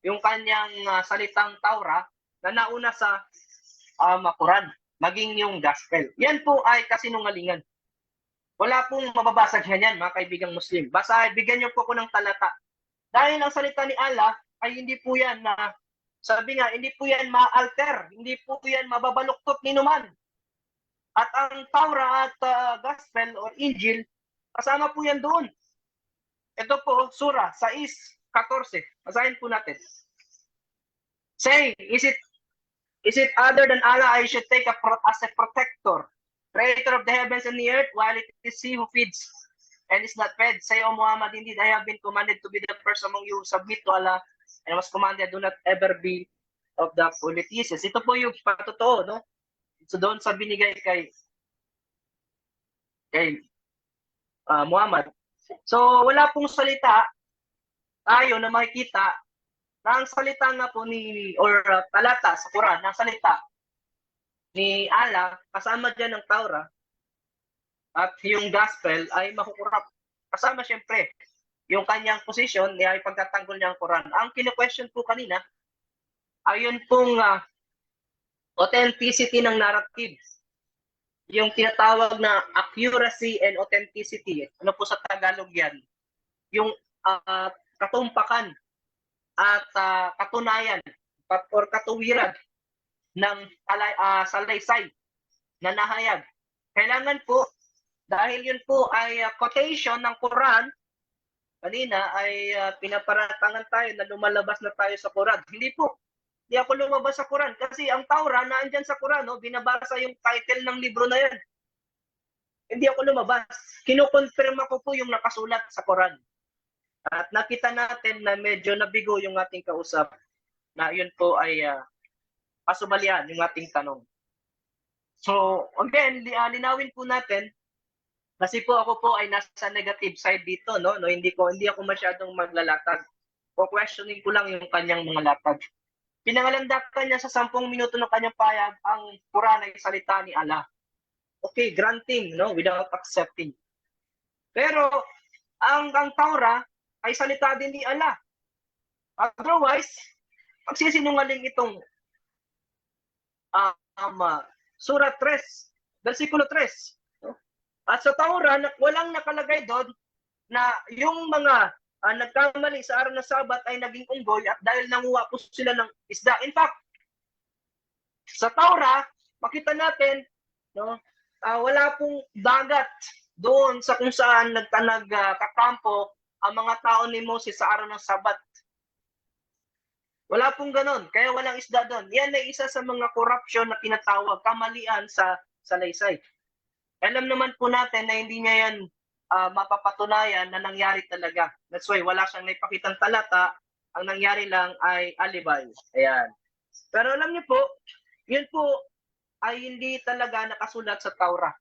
yung kanyang salitang Taura na nauna sa Quran, maging yung Gospel. Yan po ay kasinungalingan. Wala pong mababasag yan, mga kaibigang Muslim. Basta bigyan niyo po ako ng talata. Dahil ang salita ni Allah ay hindi po yan sabi nga, hindi po yan ma-alter, hindi po yan mababaluktot ni numan. At ang Taura at Gospel or Injil, kasama po yan doon. Ito po, Surah 6:14. Basahin po natin. Say, is it other than Allah I should take as a protector, creator of the heavens and the earth, while it is He who feeds and is not fed? Say, O Muhammad, indeed I have been commanded to be the first among you who submit to Allah, and was commanded, do not ever be of the polytheists. Ito po yung patotoo, no? So doon sa binigay kay Muhammad. So wala pong salita tayo na makikita na ang salita nga po talata sa Quran, na salita ni Allah, kasama dyan ng Taura at yung Gospel ay makukurap. Kasama siyempre yung kanyang posisyon niya ay pagtatanggol niya ang Quran. Ang kine-question po kanina ay yun pong authenticity ng narrative. Yung tinatawag na accuracy and authenticity. Ano po sa Tagalog yan? Yung katumpakan at katunayan or katuwiran ng salaysay na nahayag. Kailangan po, dahil yun po ay quotation ng Quran, kanina ay pinaparatangan tayo na lumalabas na tayo sa Quran. Hindi po. Hindi ako lumabas sa Quran kasi ang Taura naandyan sa Quran, no? Binabasa yung title ng libro na yan. Hindi ako lumabas. Kinukonfirma ko po yung nakasulat sa Quran. At nakita natin na medyo nabigo yung ating kausap na yun po ay pasumalian yung ating tanong. So, again, linawin po natin kasi po ako po ay nasa negative side dito, no? Hindi ako masyadong maglalatag. O questioning ko lang yung kanyang mga latag. Pinangalandakan niya sa 10 minuto ng kanyang payag ang Quran ay salita ni Allah. Okay, granting, no? Without accepting. Pero ang Taura ay salita din ni Allah. Otherwise, magsisinungaling itong Surah 3, versikulo 3. At sa Taura, walang nakalagay doon na yung mga nagkamali sa araw ng Sabat ay naging unggoy at dahil nanguha po sila ng isda. In fact, sa Taura, makita natin, no, wala pong dagat doon sa kung saan nagkakampo ang mga tao ni Moses sa araw ng Sabat. Wala pong ganon, kaya walang isda doon. Yan ay isa sa mga corruption na tinatawag, kamalian sa salaysay. Alam naman po natin na hindi niya yan mapapatunayan na nangyari talaga. That's why wala siyang naipakitang talata. Ang nangyari lang ay alibay. Ayan. Pero alam niyo po, yun po ay hindi talaga nakasulat sa Taura.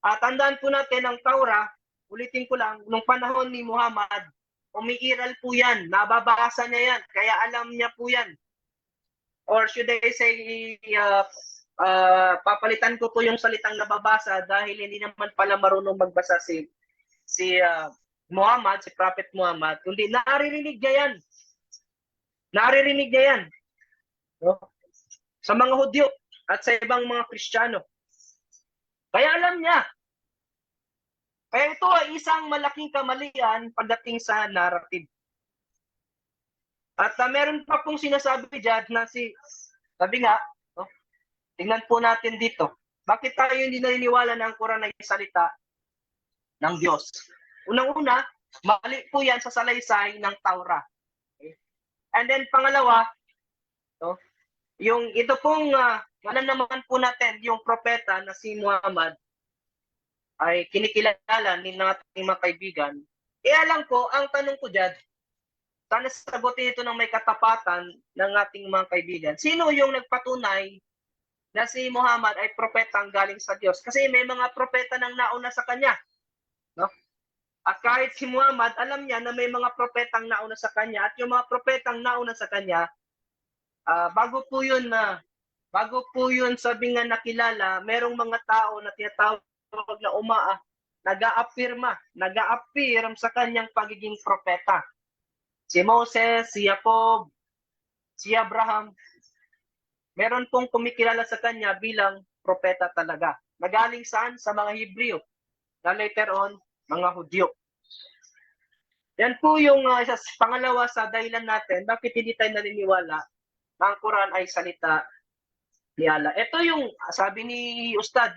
Tandaan po natin ang Taura, ulitin ko lang, nung panahon ni Muhammad, umiiral po yan, nababasa niya yan, kaya alam niya po yan. Or should I say, papalitan ko po yung salitang nababasa dahil hindi naman pala marunong magbasa si Muhammad, si Prophet Muhammad, kundi naririnig niya yan. Naririnig niya yan. No? Sa mga Hudyo at sa ibang mga Kristiyano. Kaya alam niya. Kaya ito ay isang malaking kamalian pagdating sa narrative. At meron pa pong sinasabi dyan na sabi nga, no? Tingnan po natin dito. Bakit tayo hindi naniniwala na ang Quran ay salita ng Diyos? Unang-una, mali po yan sa salaysay ng Taura. Okay? And then pangalawa, no? Yung ito pong, alam naman po natin, yung propeta na si Muhammad ay kinikilala ni nating mga kaibigan. Alam ko, ang tanong ko dyan, sana sagutin ito ng may katapatan ng ating mga kaibigan. Sino yung nagpatunay na si Muhammad ay propetang galing sa Diyos? Kasi may mga propeta nang nauna sa kanya. No? At kahit si Muhammad, alam niya na may mga propetang nauna sa kanya. At yung mga propetang nauna sa kanya, bago po yun sabi nga nakilala, merong mga tao na tinatawag na nag-a-affirm sa kanyang pagiging propeta. Si Moses, si Jacob, si Abraham, meron pong kumikilala sa kanya bilang propeta talaga. Nagaling saan? Sa mga Hebreo. Na later on, mga Hudyo. Yan po yung pangalawa sa dahilan natin, bakit hindi tayo naniniwala na ang Quran ay salita ni Allah. Ito yung sabi ni Ustad,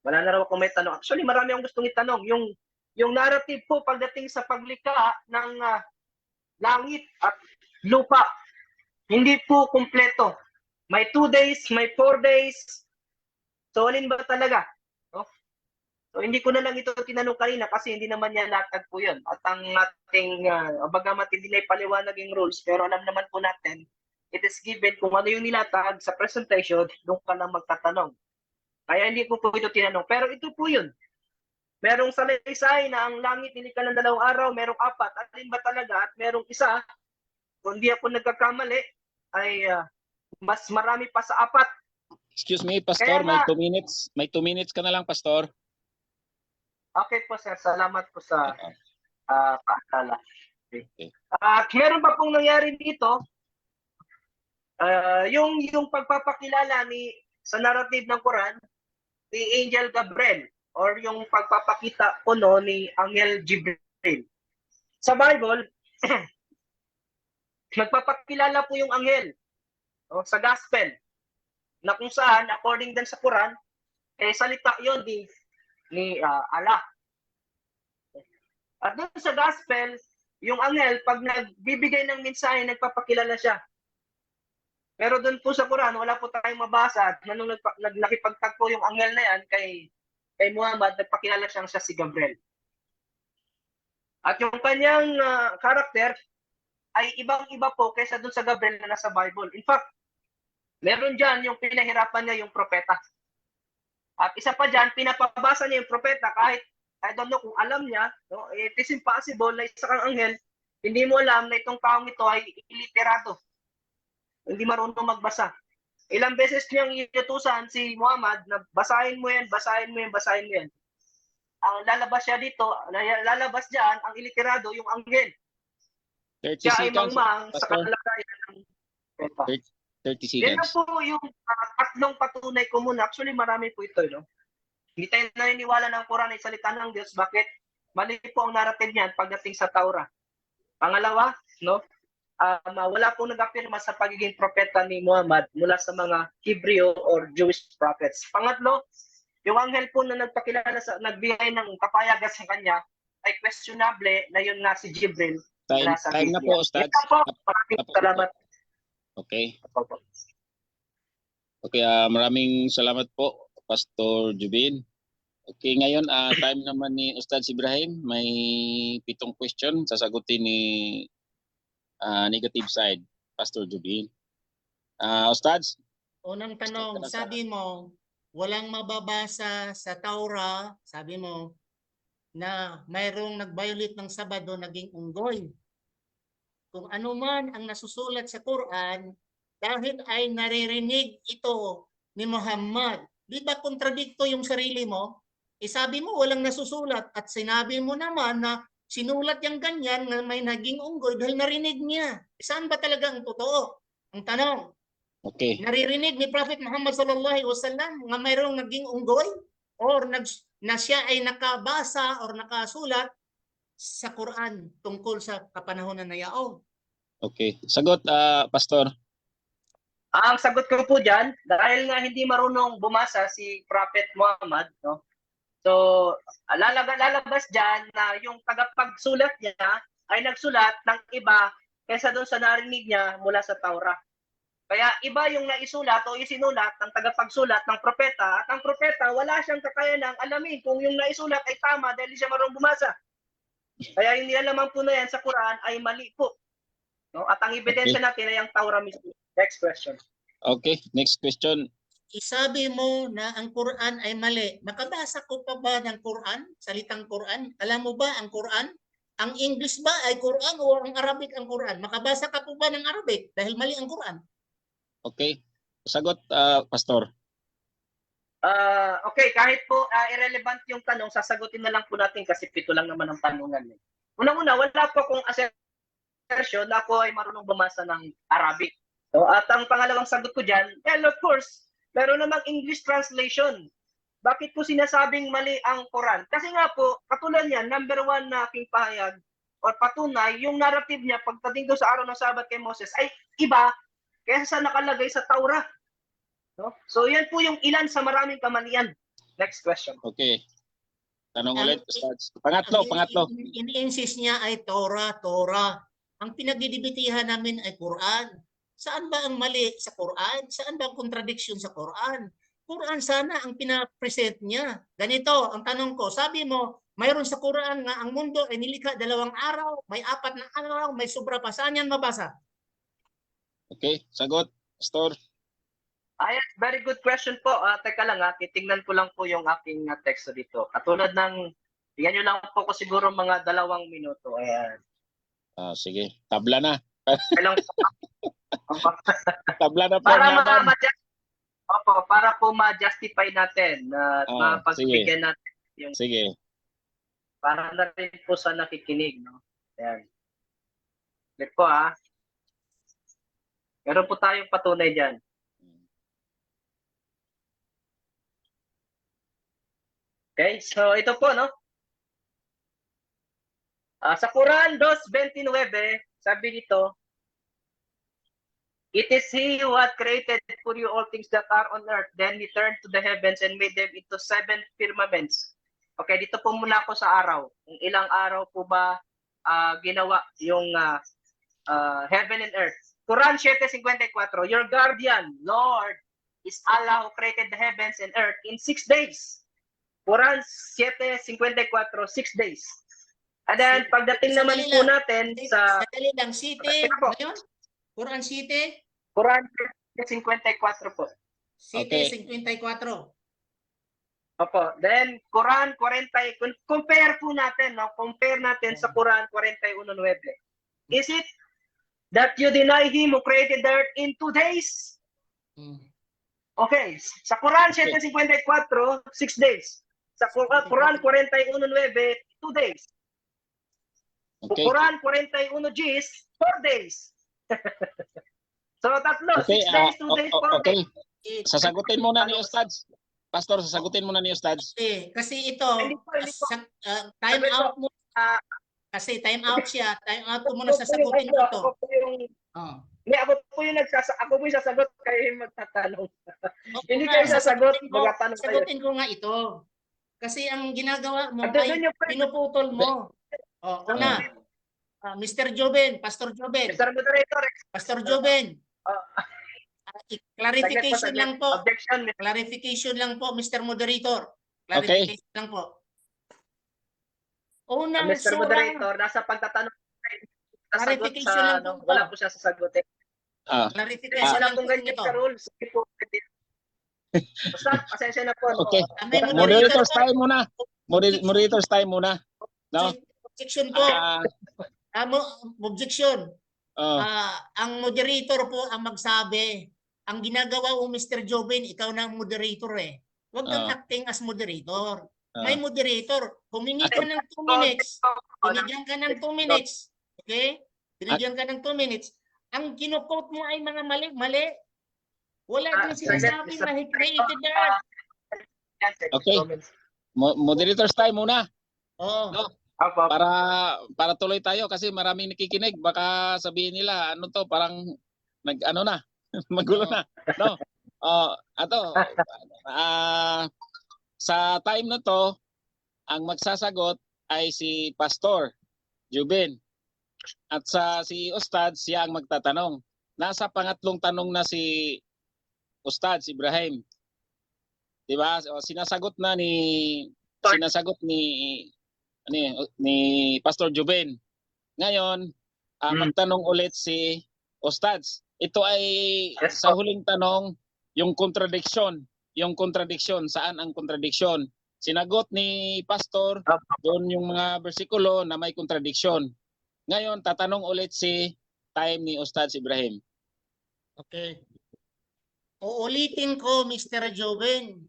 wala na raw akong may tanong. Actually, marami akong gustong itanong. Yung narrative po pagdating sa paglikha ng langit at lupa, hindi po kumpleto. May 2 days, may 4 days. So, alin ba talaga? No? So, hindi ko na lang ito tinanong kanina kasi hindi naman yan latag po yun. At ang ating, bagamat hindi na ipaliwanag yung rules, pero alam naman po natin, it is given kung ano yung nilatag sa presentation, doon ka lang magtatanong. Kaya hindi ko po ito tinanong. Pero ito po yun. Merong salaysay na ang langit nilikha ng 2 araw, merong 4. Alin ba talaga? At merong isa, kung di ako nagkakamali, ay mas marami pa sa 4. Excuse me, Pastor, may 2 minutes. May 2 minutes ka na lang, Pastor. Okay po, sir. Salamat po sa paalala. Okay. At meron pa pong nangyari dito, yung pagpapakilala sa narrative ng Quran, ni Angel Gabriel, or yung pagpapakita ko ni Angel Jibril. Sa Bible, nagpapakilala po yung anghel sa gospel na kung saan, according din sa Quran, salita yon ni Allah. At doon sa gospel, yung anghel, pag nagbibigay ng mensahe, nagpapakilala siya. Pero doon po sa Quran, wala po tayong mabasa. At nung nakipagtagpo yung anghel na yan kay Muhammad, nagpakilala siya si Gabriel. At yung kanyang karakter ay ibang-iba po kaysa doon sa Gabriel na nasa Bible. In fact, meron dyan yung pinahirapan niya yung propeta. At isa pa dyan, pinapabasa niya yung propeta kahit, I don't know kung alam niya, no? It is impossible na isa kang anghel, hindi mo alam na itong taong ito ay illiterado. Hindi marunong magbasa. Ilang beses niyang inutusan si Muhammad na basahin mo yan, basahin mo yan, basahin mo yan. Ang lalabas siya dito, lalabas diyan ang illiterado, yung anghel. 30 Siya ay seconds, mangmang sa Pastor. kalagayan ng propeta. 30 Yan na seconds. po yung tatlong patunay ko muna. Actually, marami po ito. No? Hindi tayo naniniwala ng Quran ay salita ng Diyos. Bakit? Mali po ang narrative niyan pagdating sa Taura. Pangalawa, no? Wala pong nag-apirma sa pagiging propeta ni Muhammad mula sa mga Hebreo or Jewish prophets. Pangatlo, yung anghel po na nagbigay ng kapayagan sa kanya ay questionable na yun nga si Jibril. Time na po, Ustad. Maraming salamat. Okay. Okay, maraming salamat po, Pastor Jubin. Okay, ngayon time naman ni Ustad Ibrahim. May 7 question sasagutin ni negative side, Pastor Jubin. Ustad? Unang tanong, sabi mo, walang mababasa sa Taura, sabi mo, na mayroong nag-violate ng Sabado naging unggoy. Kung ano man ang nasusulat sa Quran, dahil ay naririnig ito ni Muhammad, di ba kontradikto yung sarili mo? Sabi mo walang nasusulat at sinabi mo naman na sinulat yung ganyan na may naging unggoy dahil narinig niya. Saan ba talaga ang totoo? Ang tanong, Okay. naririnig ni Prophet Muhammad sallallahu alaihi wasallam nga mayroong naging unggoy or na siya ay nakabasa or nakasulat sa Quran tungkol sa kapanahonan na yaon. Okay. Sagot, Pastor. Ang sagot ko po dyan, dahil nga hindi marunong bumasa si Prophet Muhammad, no? So, lalabas dyan na yung tagapagsulat niya ay nagsulat ng iba kaysa doon sa narinig niya mula sa Taurah. Kaya iba yung naisulat o isinulat ng tagapagsulat ng propeta at ang propeta wala siyang kakayanang alamin kung yung naisulat ay tama dahil siya marunong bumasa. Kaya yung nilalaman po na yan sa Quran ay mali po. No? At ang ebidensya natin ay ang Taurah mismo. Next question. Okay. Next question. Isabi mo na ang Quran ay mali. Makabasa ko pa ba ng Quran? Salitang Quran? Alam mo ba ang Quran? Ang English ba ay Quran o ang Arabic ang Quran? Makabasa ka po ba ng Arabic dahil mali ang Quran? Okay. Sagot, Pastor. Okay, kahit po irrelevant yung tanong, sasagutin na lang po natin kasi 7 lang naman ang tanungan. Unang-una, wala po akong assertion na ako ay marunong bumasa ng Arabic. So, at ang pangalawang sagot ko dyan, well, of course, meron namang English translation. Bakit po sinasabing mali ang Quran? Kasi nga po, katulad yan, number 1 na aking pahayag or patunay, yung narrative niya pagdating doon sa araw ng Sabat kay Moses ay iba kaysa sa nakalagay sa Taurah. No? So yan po yung ilan sa maraming kamalian. Next question. Okay. Tanong Ang- ulit, Ustads. Pangatlo. Ini-insist niya ay Torah. Ang pinagdidibitihan namin ay Quran. Saan ba ang mali sa Quran? Saan ba ang contradiction sa Quran? Quran sana ang pinapresent niya. Ganito, ang tanong ko, sabi mo, mayroon sa Quran nga ang mundo ay nilikha 2 araw, may 4 na araw, may sobra pa. Saan yan mabasa? Okay. Sagot, Pastor. Ayan, very good question po. Teka lang titingnan ko lang po yung aking teksto dito. Katulad ng, tingnan nyo lang po ko siguro mga 2 minuto. Ayan. Sige. Tabla na. Kailang, Tabla na po para ang laban. para po ma-justify natin at Ah, mapagbigyan natin yung Sige. para na rin po sa nakikinig, no? Ayan. Wait po Meron po tayong patunay diyan. Okay, so ito po, no? Sa Quran 2:29, sabi dito, "It is He who had created for you all things that are on earth. Then He turned to the heavens and made them into 7 firmaments." Okay, dito po muna ako sa araw. Kung ilang araw po ba ginawa yung heaven and earth. Quran 7:54, "Your guardian, Lord, is Allah who created the heavens and earth in 6 days." Quran 7:54, 6 days. And then, pagdating naman po natin sa... Sadali lang, City. Ngayon? Quran City? Quran 7:54 po. City Okay. 54. Opo. Then, Quran 40, compare po natin, no? Compare natin sa Quran 41:9. Is it that you deny Him who created the earth in 2 days? Okay. Sa Quran 7:54, 6 days. Sa Quran 41:9, 2 days. Okay. Quran 41 Gs, 4 days. So, tatlo. Okay. 6 days, 2 days, 4 Okay. days. Sasagutin muna ni Ustads. Pastor, sasagutin muna ni Ustads. Kasi ito, Hindi po. time out mo. Kasi time out siya. Time out ko muna sasagutin ko to. Ako po yung sasagot kayo yung magtatanong. Hindi kayo sasagot, magtatanong kayo. Sagutin ko nga ito. Kasi ang ginagawa mo ay pinuputol mo. Una, Mr. Joben, Pastor Joben. Mr. Moderator, Pastor Joben. Clarification saglit lang po. Objection. Clarification lang po, Mr. Moderator. Okay. Clarification lang po. Unang Mr. surah, Moderator, nasa pagtatanong sasagot Clarification sa lang po. wala po siya sasagutin. clarification Wala lang po pong ganyan ito. sa rules. Sige po. Basta, pasensya na po. Okay. May Moderator's time muna. Moderator's time muna. No? Objection po. Ah, Objection. oh, Ang moderator po ang magsabi. Ang ginagawa mo, Mr. Joven, ikaw na ang moderator eh. Huwag kang Ah. acting as moderator. ah. May moderator. Humingi ka ng 2 minutes. Binigyan ka ng 2 minutes. Okay? Binigyan ka ng 2 minutes. Ang kino-quote mo ay mga mali. Wala kang sinasabi na he created the earth. Okay. Moderator's time muna. Oh. No? Para tuloy tayo kasi maraming nakikinig. Baka sabihin nila, ano to, parang nag-ano na, magulo na. No? Sa time na to, ang magsasagot ay si Pastor Juben. At si Ustad, siya ang magtatanong. Nasa pangatlong tanong na si Ustad, si Ibrahim. Diba? Sinasagot ni Pastor Juben. Ngayon, magtanong ulit si Ustads. Ito ay sa huling tanong, yung contradiction. Yung contradiction, saan ang contradiction? Sinagot ni Pastor doon yung mga bersikulo na may contradiction. Ngayon, tatanong ulit si time ni Ustads Ibrahim. Okay. Uulitin ko, Mr. Joven.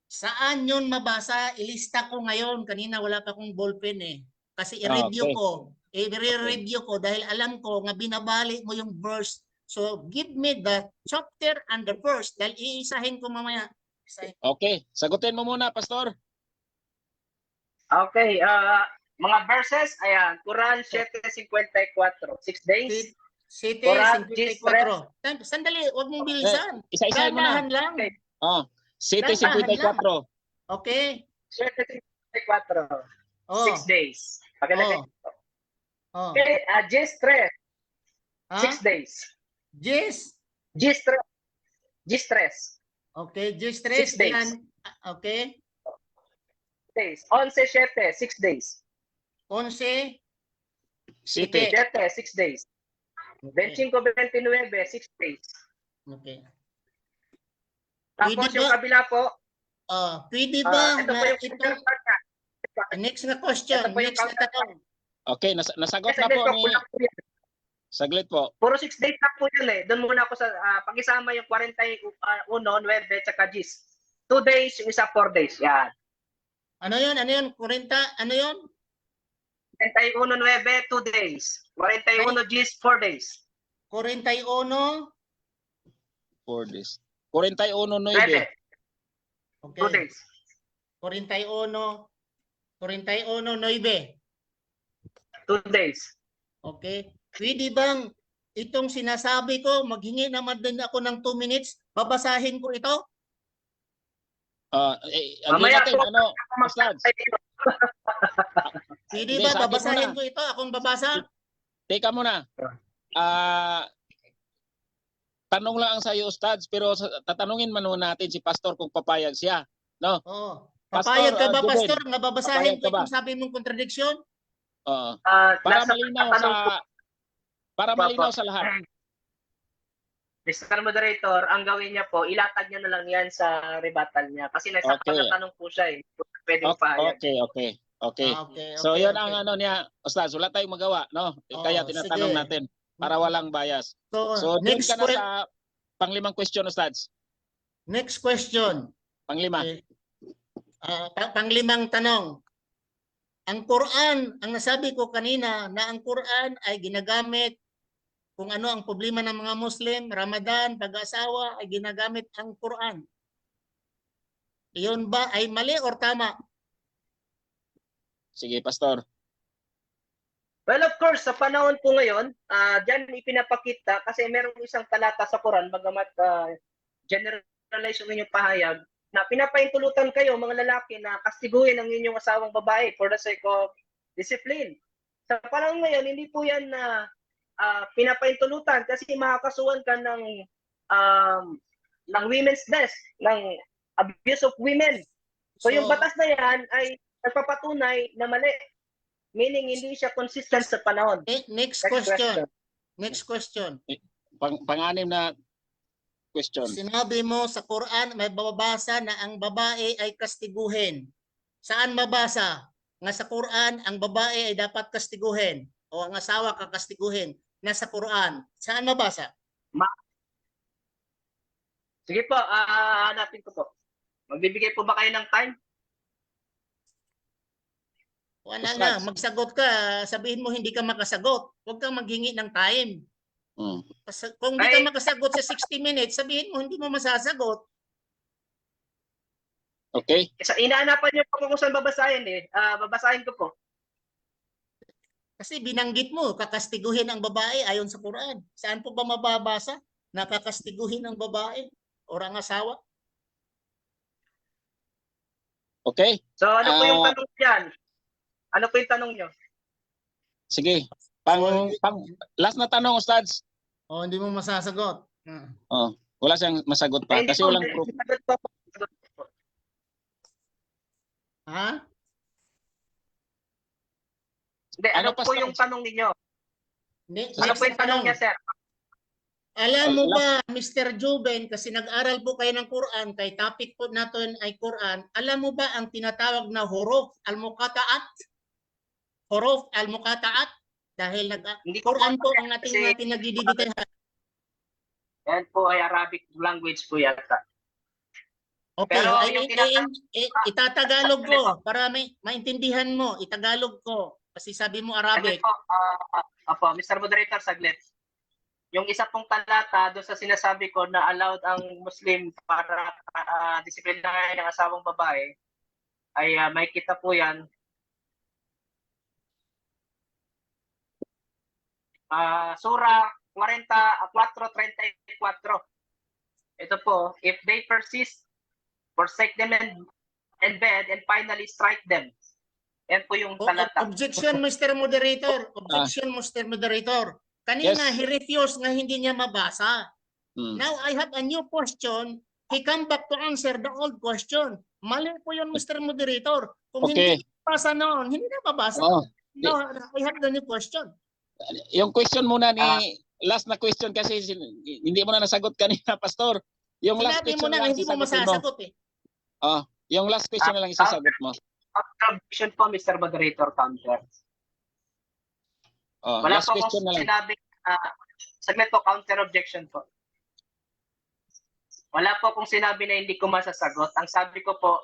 Saan yun mabasa? Ilista ko ngayon. Kanina wala pa akong ballpen eh. Kasi i-review Okay. ko. I-review ko dahil alam ko nga binabali mo yung verse. So, give me the chapter and the verse dahil iisahin ko mamaya. Okay. Sagutin mo muna, Pastor. Okay, mga verses, ayan, Quran 7:54, 6 days. City, Quran 54. Sandali, huwag mong bilisan. Isa-isahin mo na. Dahan lang. Okay. City Dahan 54. Okay. 7:54, Oh. 6 days. Okay, Oh. okay, Gistres, Ha? 6 days. Gistres, Okay, Gistres. 6 days. Okay. days. 11:7, 6 days. 11. City. 7, 6 days. Okay. 25:29, 6 days. Okay. Tapos Pwede yung ba- kabila po, Pwede ba ito na po yung ito? counterpart niya. Next na question. Ito po yung Next na tanong. Okay, nasagot na Saglit po po, ni... kulang po yan. Saglit po. Puro 6 days lang po yun eh. Doon muna ako sa pag-isama yung 41, 9, tsaka Gis. 2 days, yung isa 4 days. Yan. Ano yun? 40? Ano yun? 41, 9, 2 days. 41 Gis, 4 days. 41. 4 days. 41, 9. 9, 2 Okay. days. 41. 41, 9. 2 days. Okay. Pwede bang itong sinasabi ko, maghingi naman din ako ng 2 minutes, babasahin ko ito? Mamaya Natin, po, ano, Ustads, Pwede Hindi, ba sa akin babasahin muna. ko ito? Akong babasa? teka muna. Tanong lang ang sa'yo, Ustads, pero tatanungin man muna natin si Pastor kung papayag siya. No? Oo. Pastor, Papayag ka ba, Juben? Pastor, na babasahin Papayag ko ka ba? itong sabi mong contradiction? Oo. Para nasa malinaw tanong po, para malinaw sa lahat. Mr. Moderator, ang gawin niya po, ilatag niya na lang yan sa rebuttal niya. Kasi nasa Okay. tanong po siya eh. Pwedeng pahayag. Okay. Okay. So, okay, yun okay. ang ano niya, Ustads, wala tayong magawa, no? Oo, Kaya tinatanong sige. natin para walang bias. So, doon next ka na sa panglimang question, Ustads. next question. Panglima. Okay. Panglimang tanong. Ang Quran, ang nasabi ko kanina na ang Quran ay ginagamit kung ano ang problema ng mga Muslim, Ramadan, pag-asawa ay ginagamit ang Quran. Iyon ba ay mali or tama? Sige, Pastor. Well, of course, sa panahon po ngayon, dyan ipinapakita kasi merong isang talata sa Quran, bagamat generalize yung inyong pahayag, na pinapaintulutan kayo, mga lalaki, na kastiguhin ang inyong asawang babae for the sake of discipline. Sa panahon ngayon, hindi po yan na pinapaintulutan kasi makakasuhan ka ng women's desk, ng abuse of women. So yung batas na yan ay nagpapatunay na mali. Meaning, hindi siya consistent sa panahon. Next question. Next question. Pang-anim na question. Sinabi mo sa Quran, may babasa na ang babae ay kastiguhin. Saan mabasa nga sa Quran ang babae ay dapat kastiguhin o ang asawa kakastiguhin? Nasa Quran. Saan mabasa? Sige po, hanapin ko po. Magbibigay po ba kayo ng time? Wala Ustad. na, magsagot ka, sabihin mo hindi ka makasagot. Huwag kang maghingi ng time. Mm. Kung hindi ka Ay. makasagot sa 60 minutes, sabihin mo hindi mo masasagot. Okay? Inaanapan niyo po kung saan babasahin eh. Babasahin ko po. Kasi binanggit mo, kakastiguhin ang babae ayon sa Quran. Saan po ba mababasa na kakastiguhin ang babae o ang asawa? Okay? So ano po yung Ah, tanong diyan? Ano po yung tanong niyo? sige. So, Last na tanong, Ustads. o hindi mo masasagot. Oh, wala siyang masagot pa Ay, hindi kasi po, walang proof. sagot po. Ha? Hindi, ano Ano, po Pastor? yung tanong niyo? Hindi, Ano next po yung na tanong tanong. niya, sir? Alam mo Last- ba, Mr. Juben, kasi nag-aral po kayo ng Quran, kay topic po natin ay Quran, alam mo ba ang tinatawag na huruf al-muqata'at? Huruf al-muqata'at? Dahil Hindi ko Quran po po ang ating kasi pinagdidibitahan. yan po ay Arabic language po yata. Okay, Pero ay, yung tinatawag itatagalog ko para maintindihan mo. Itagalog ko kasi sabi mo saglit Arabic. po, apo, Mr. Moderator, saglit. Yung isa pong talata doon sa sinasabi ko na allowed ang Muslim para disiplinahin ng asawang babae ay may kita po yan. Surah 44:34. Ito po, if they persist, forsake them and bed, and finally strike them. Yan po yung talata. Objection, Mr. Moderator. Objection, Mr. Moderator. Kanina, Yes. he refused na hindi niya mabasa. Mm. Now, I have a new question. He come back to answer the old question. Mali po yun, Mr. Moderator. Kung Okay. hindi mabasa noon, hindi na mabasa. Oh, Now, I have the new question. yung question muna ni last na question kasi hindi mo na nasagot kanina, Pastor. Yung last Sinabi mo question na lang hindi mo sasagutin mo. masasagot eh. Yung last question na lang isasagot mo. Objection po, Mr. Moderator, counter. Oh, Wala last po question akong na lang. sinabi, saglit po, counter objection po. Wala po akong sinabi na hindi ko masasagot. Ang sabi ko po,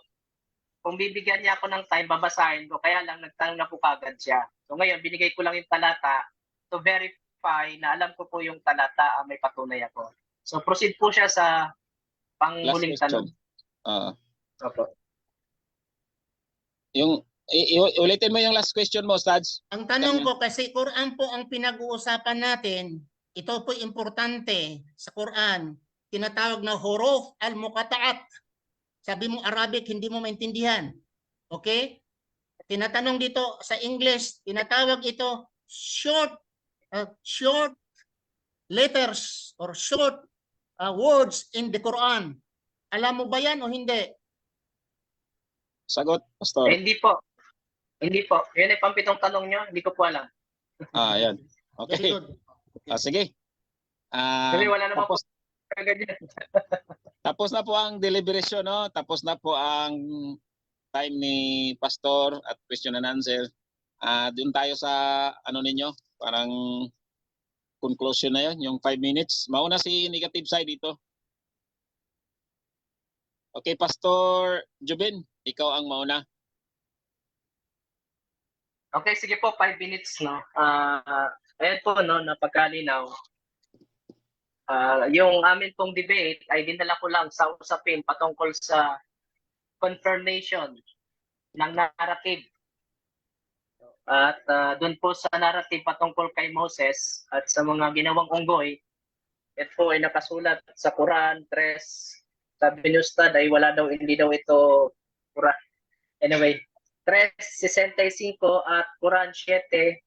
kung bibigyan niya ako ng time, babasahin ko. Kaya lang, nagtanong na po kagad siya. So ngayon, binigay ko lang yung talata to verify na alam ko po yung talata, may patunay ako. So proceed po siya sa Last panghuling question. tanong. Opo. Yung ulitin mo yung last question mo, Stads. Ang tanong ko, kasi Quran po ang pinag-uusapan natin, ito po importante sa Quran, tinatawag na huruf al-muqata'at. Sabi mo Arabic, hindi mo maintindihan. Okay? Tinatanong dito sa English, tinatawag ito short letters or short words in the Quran. Alam mo ba yan o hindi? Sagot, Pastor. Hindi po. Hindi po. Yun ay pampitong tanong nyo. Hindi ko po alam. Yan. Very Okay. good. Sige. Kasi wala naman Tapos, po agad yan. tapos na po ang deliberation, no? Tapos na po ang time ni Pastor at question and answer. Doon tayo sa ano ninyo, parang conclusion na yun, yung 5 minutes. Mauna si negative side dito. Okay, Pastor Jubin, ikaw ang mauna. Okay, sige po, 5 minutes, no? Ayan po, no, napagkalinaw. Yung amin pong debate ay dinala ko lang sa usapin patungkol sa confirmation ng narrative. At doon po sa narrative patungkol kay Moses at sa mga ginawang unggoy, ito po ay nakasulat sa Quran 3. Sabi ni Ustad ay wala daw, hindi daw ito Quran. Anyway, 3:65 at Quran 7,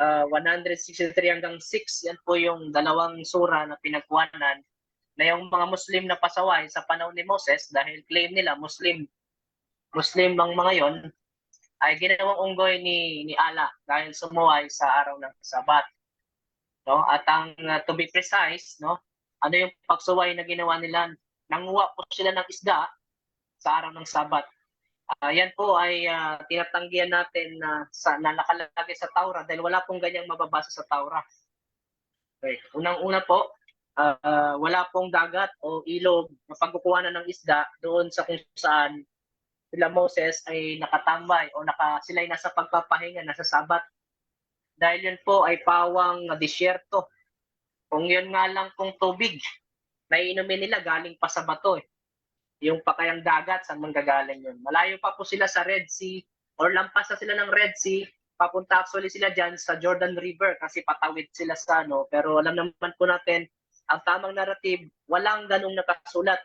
163 hanggang 6, yan po yung dalawang sura na pinagkuhanan na yung mga Muslim na pasaway sa panahon ni Moses dahil claim nila Muslim ang mga yon ay ginawang unggoy ni Allah dahil sumuway sa araw ng Sabat. No? At ang to be precise, no, ano yung pagsuway na ginawa nila? Nanguha po sila ng isda sa araw ng Sabat. Yan po ay tinatanggihan natin na nakalagay sa Taura dahil wala pong ganyang mababasa sa Taura. Okay. Unang-una po, wala pong dagat o ilog na pagkukuhanan ng isda doon sa kung saan sila Moses ay nakatambay o sila'y nasa pagpapahinga, nasa Sabat. Dahil yun po ay pawang disyerto. Kung yun nga lang pong tubig na iinumin nila galing pa sa bato eh. Yung pakayang dagat, saan manggagaling yun? Malayo pa po sila sa Red Sea or lampas na sila ng Red Sea, papunta actually sila dyan sa Jordan River kasi patawid sila sa ano. Pero alam naman po natin, ang tamang narrative, walang ganung nakasulat.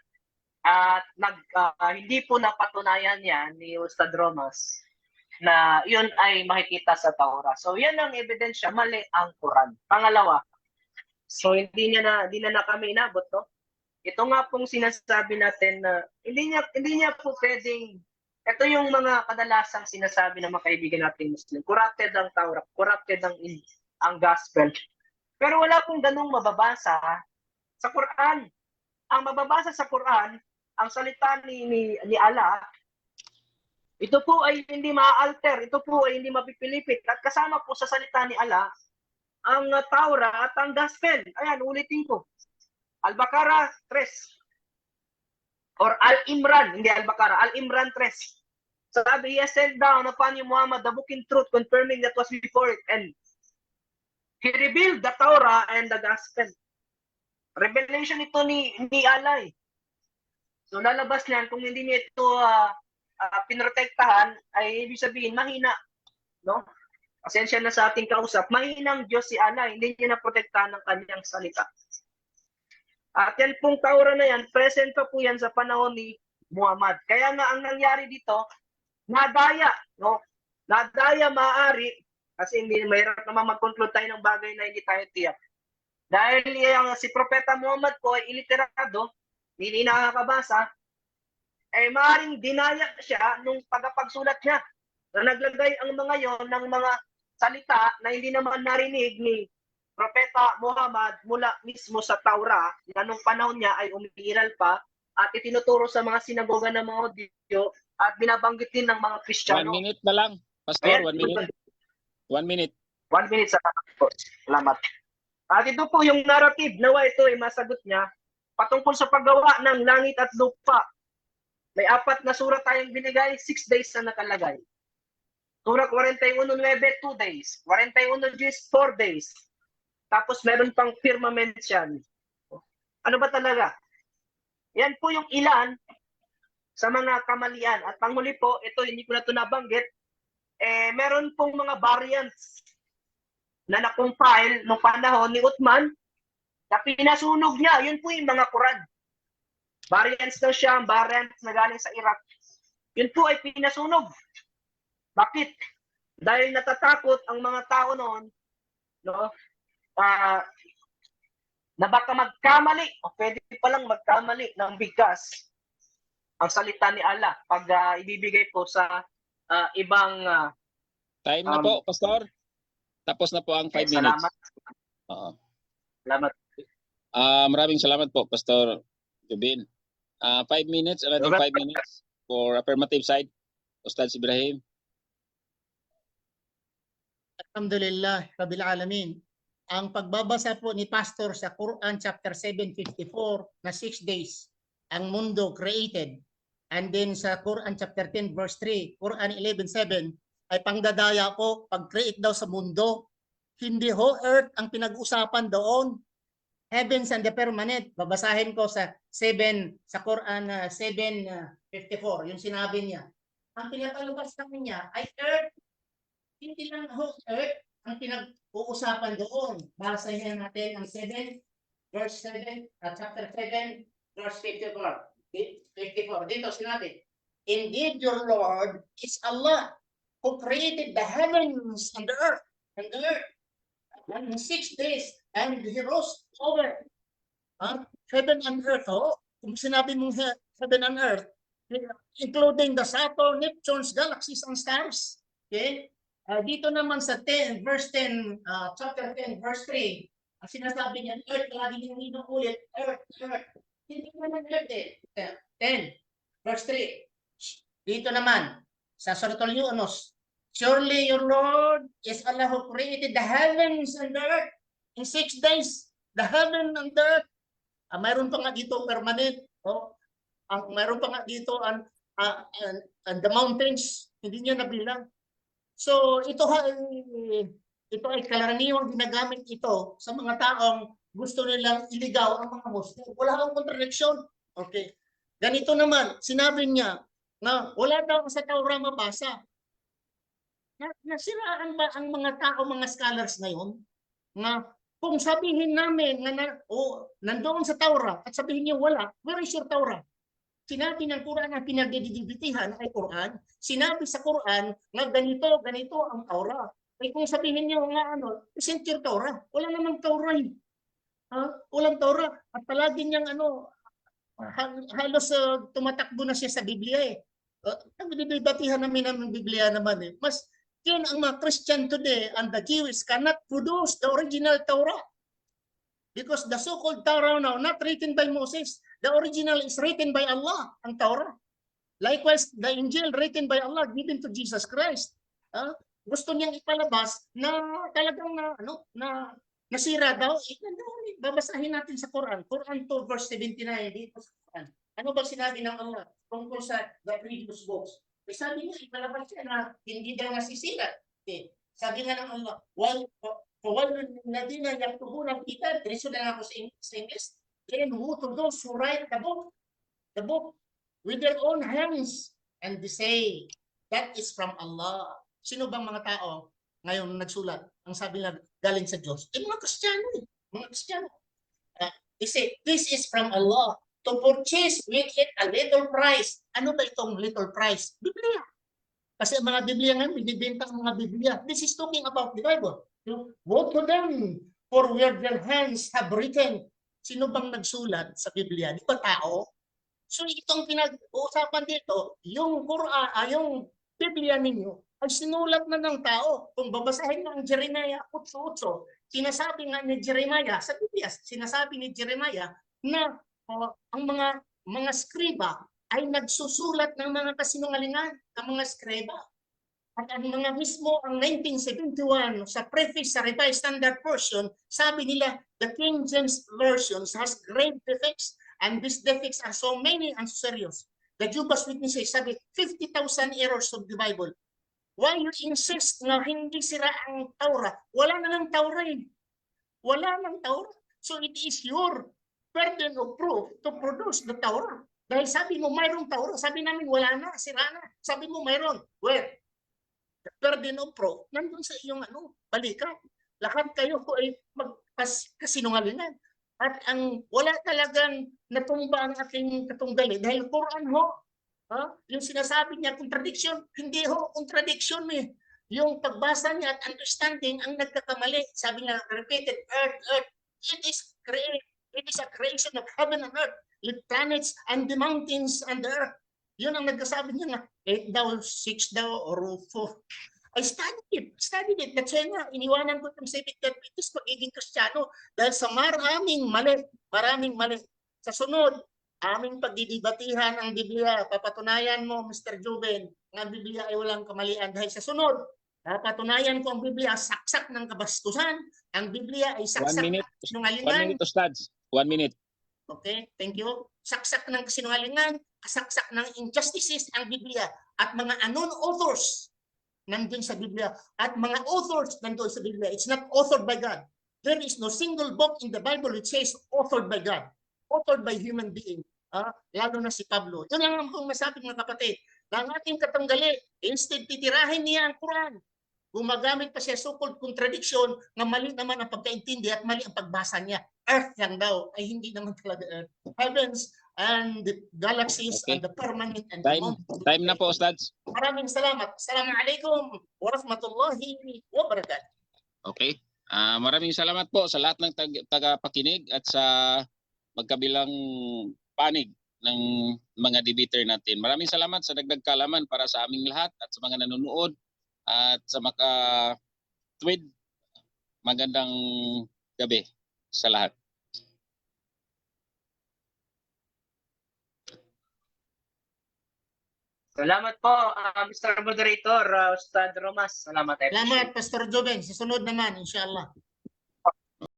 At hindi po napatunayan yan ni Ustad Romas na yun ay makikita sa Taura. So yan ang ebidensya, mali ang Quran. Pangalawa, so hindi na kami inabot, no? Ito nga pong sinasabi natin na hindi niya po pwedeng, ito yung mga kadalasang sinasabi ng mga kaibigan natin Muslim. Corrupted ang Taura, corrupted ang gospel. Pero wala pong ganung mababasa sa Quran. Ang mababasa sa Quran, ang salita ni Allah, ito po ay hindi ma-alter, ito po ay hindi mapipilipit. At kasama po sa salita ni Allah, ang Taura at ang gospel. Ayan, ulitin ko. Al-Baqarah 3. Or Al-Imran, hindi Al-Baqarah, Al-Imran 3. Sabi, he has sent down upon you Muhammad the book in truth, confirming that was before it. And he revealed the Torah and the gospel. Revelation ito ni Allah. So lalabas niyan, kung hindi niya ito pinrotektahan, ay ibig sabihin, mahina. No? Pasensya na sa ating kausap, mahinang Diyos si Allah, hindi niya naprotektahan ng kanyang salita. At yan pong Taura na yan, present pa po yan sa panahon ni Muhammad. Kaya nga ang nangyari dito, nadaya, no? Nadaya maaari, kasi hindi mahirap naman mag-conclude tayo ng bagay na hindi tayo tiyak. Dahil si Propeta Muhammad po ay iliterado, hindi nakakabasa, ay maaaring dinaya siya nung pagsulat niya. Na naglagay ang mga yon ng mga salita na hindi naman narinig ni Propeta Muhammad mula mismo sa Taura na nung panahon niya ay umiiral pa at itinuturo sa mga sinagoga ng mga Hudyo at binabanggit din ng mga Kristiyano. 1 minute na lang, Pastor. 1 minute. 1 minute. 1 minute sa po. Salamat. At ito po yung narrative, nawa ito ay masagot niya patungkol sa paggawa ng langit at lupa. May 4 na surat tayong binigay, 6 days na nakalagay. Surah 41:9, 2 days. 41 Gs, 4 days. Tapos meron pang firmament yan. Ano ba talaga? Yan po yung ilan sa mga kamalian. At panghuli po, ito hindi ko na ito nabanggit, meron pong mga variants na nakumpile noong panahon ni Uthman na pinasunog niya. Yun po yung mga Quran. Variants ng Sham, variants na galing sa Iraq. Yun po ay pinasunog. Bakit? Dahil natatakot ang mga tao noon, no? Na baka magkamali o pwede palang magkamali ng bigkas ang salita ni Allah pag ibibigay po sa ibang Time na po, Pastor. Tapos na po ang 5 minutes. Salamat. Salamat. Maraming salamat po, Pastor Jubin. 5 minutes, another 5 minutes for affirmative side. Ustad Ibrahim. Alhamdulillah, Rabbil Alamin. Ang pagbabasa po ni Pastor sa Quran chapter 7:54 na 6 days ang mundo created, and then sa Quran chapter 10 verse 3, Quran 11:7 ay pangdadaya po, pag-create daw sa mundo. Hindi ho earth ang pinag-usapan doon. Heavens and the permanent. Babasahin ko sa Quran 7:54, yung sinabi niya. Ang pinapalabas naman niya ay earth. Hindi lang ho earth ang pinag-uusapan doon. Basahin natin ang 7 verse 7, chapter 7 verse 54. Dito sinabi, indeed your Lord is Allah who created the heavens and the earth and in 6 days, and he rose over heaven and earth. Kung sinabi mong heaven and earth, including the Saturn, Neptune's, galaxies, and stars. Okay? Dito naman sa 10, verse 10, chapter 10, verse 3, ang sinasabi niya, earth, lagi niyang inuulit, earth. Hindi naman earth eh. 10, verse 3. Dito naman, sa Suratul Yunus, surely your Lord is Allah who created the heavens and the earth in 6 days. The heaven and the earth. Mayroon pa nga dito permanent. Oh, mayroon pa nga dito and the mountains. Hindi niya nabilang. So ito ay karaniwang ginagamit ito sa mga taong gusto nilang iligaw ang mga Muslim. Wala kang kontradiksyon. Okay. Ganito naman, sinabi niya na wala daw sa Torah mabasa. Nasiraan ba ang mga tao, mga scholars ngayon, na kung sabihin namin na nandoon sa Torah at sabihin niyo wala, where is your Torah? Sinabi ng Quran na pinagdidibitihan ay Quran. Sinabi sa Quran na ganito ang Torah. Ay kung sabihin niyo nga isn't your Torah? Wala namang Torah. Walang Torah. At palagi niyang halos tumatakbo na siya sa Biblia eh. Nagdidibatihan namin ng Biblia naman eh. Mas yun ang mga Christian today and the Jews cannot produce the original Torah. Because the so-called Torah now, not written by Moses, the original is written by Allah, ang Torah. Likewise, the Injil written by Allah, given to Jesus Christ. Gusto niyang ipalabas na talagang nasira daw. Babasahin natin sa Quran. Quran 2 verse 79 dito sa Quran. Ano ba sinabi ng Allah tungkol sa the previous books? Sabi niya, ipalabas siya na hindi daw nasisira. Okay. Sabi nga ng Allah, Nadina yaktubuna kitab, diretso na ako sa English. Then who to those who write the book with their own hands, and they say, that is from Allah. Sino bang mga tao ngayon nagsulat? Ang sabi nila galing sa Diyos. Mga Kristiyano eh. Mga Kristiyano. They say, this is from Allah. To purchase with it a little price. Ano ba itong little price? Biblia. Kasi ang mga Biblia ngayon, binibenta ang mga Biblia. This is talking about the Bible. Woe to them, for where their hands have written. Sino bang nagsulat sa Biblia? Di ba tao? So itong pinag-uusapan dito, yung Quran, yung Biblia ninyo, ay sinulat na ng tao. Kung babasahin mo ang Jeremiah 8:8, sinasabi nga ni Jeremiah, sa Biblia, sinasabi ni Jeremiah na ang mga skriba ay nagsusulat ng mga kasinungalingan, ang mga skriba. At ang mga mismo, ang 1971, sa preface sa Revised Standard Version, sabi nila, the King James Version has grave defects, and these defects are so many and so serious. The Jehovah's Witnesses sabi, 50,000 errors of the Bible. Why you insist na hindi sira ang Torah? Wala na ng Torah eh. Wala ng Torah. So it is your burden of proof to produce the Torah. Dahil sabi mo mayroong Torah, sabi namin wala na, sira na. Sabi mo mayroon. Where? The burden of proof, nandun sa iyong balikan. Lahat kayo ko ay magkasinungalingan. At ang wala talagang natumba ang aking katunggali dahil Quran ho. Yung sinasabi niya contradiction, hindi ho contradiction eh. Yung pagbasa niya at understanding ang nagkakamali. Sabi niya repeated, earth. It is a creation of heaven and earth, with planets and the mountains and the earth. Yun ang nagkasabi niya na 8 daw, 6 daw, or 4. I studied it. That's why nga, iniwanan ko itong Civic Diabetes, pagiging Kristiyano. Dahil sa maraming mali. Sa sunod, aming pagdidibatihan ang Biblia. Papatunayan mo, Mr. Juben, na ang Biblia ay walang kamalian. Dahil sa sunod, papatunayan ko ang Biblia saksak ng kabastusan. Ang Biblia ay saksak ng sinungalingan. 1 minute, Ustads. 1 minute. Okay, thank you. Saksak ng kasinungalingan, kasaksak ng injustices ang Biblia. At mga unknown authors nandun sa Biblia. At mga authors nandun sa Biblia. It's not authored by God. There is no single book in the Bible which says authored by God. Authored by human being. Lalo na si Pablo. Yun lang ang masabi mga kapatid. Na ang ating katanggali, instead titirahin niya ang Quran. Gumagamit pa siya so-called contradiction na mali naman ang pagkaintindi at mali ang pagbasa niya. Earth lang daw, ay hindi naman talaga Earth. Heavens and the galaxies and the permanent and the mountains. Time na po, Ustads. Maraming salamat. Assalamualaikum warahmatullahi wabarakatuh. Okay. Maraming salamat po sa lahat ng tagapakinig at sa magkabilang panig ng mga debater natin. Maraming salamat sa dagdag kaalaman para sa aming lahat at sa mga nanonood at sa maka-tweet. Magandang gabi sa lahat. Salamat po, Mr. Moderator, Ustad Romas. Salamat. I appreciate. Salamat, Pastor Joven. Susunod naman, inshallah.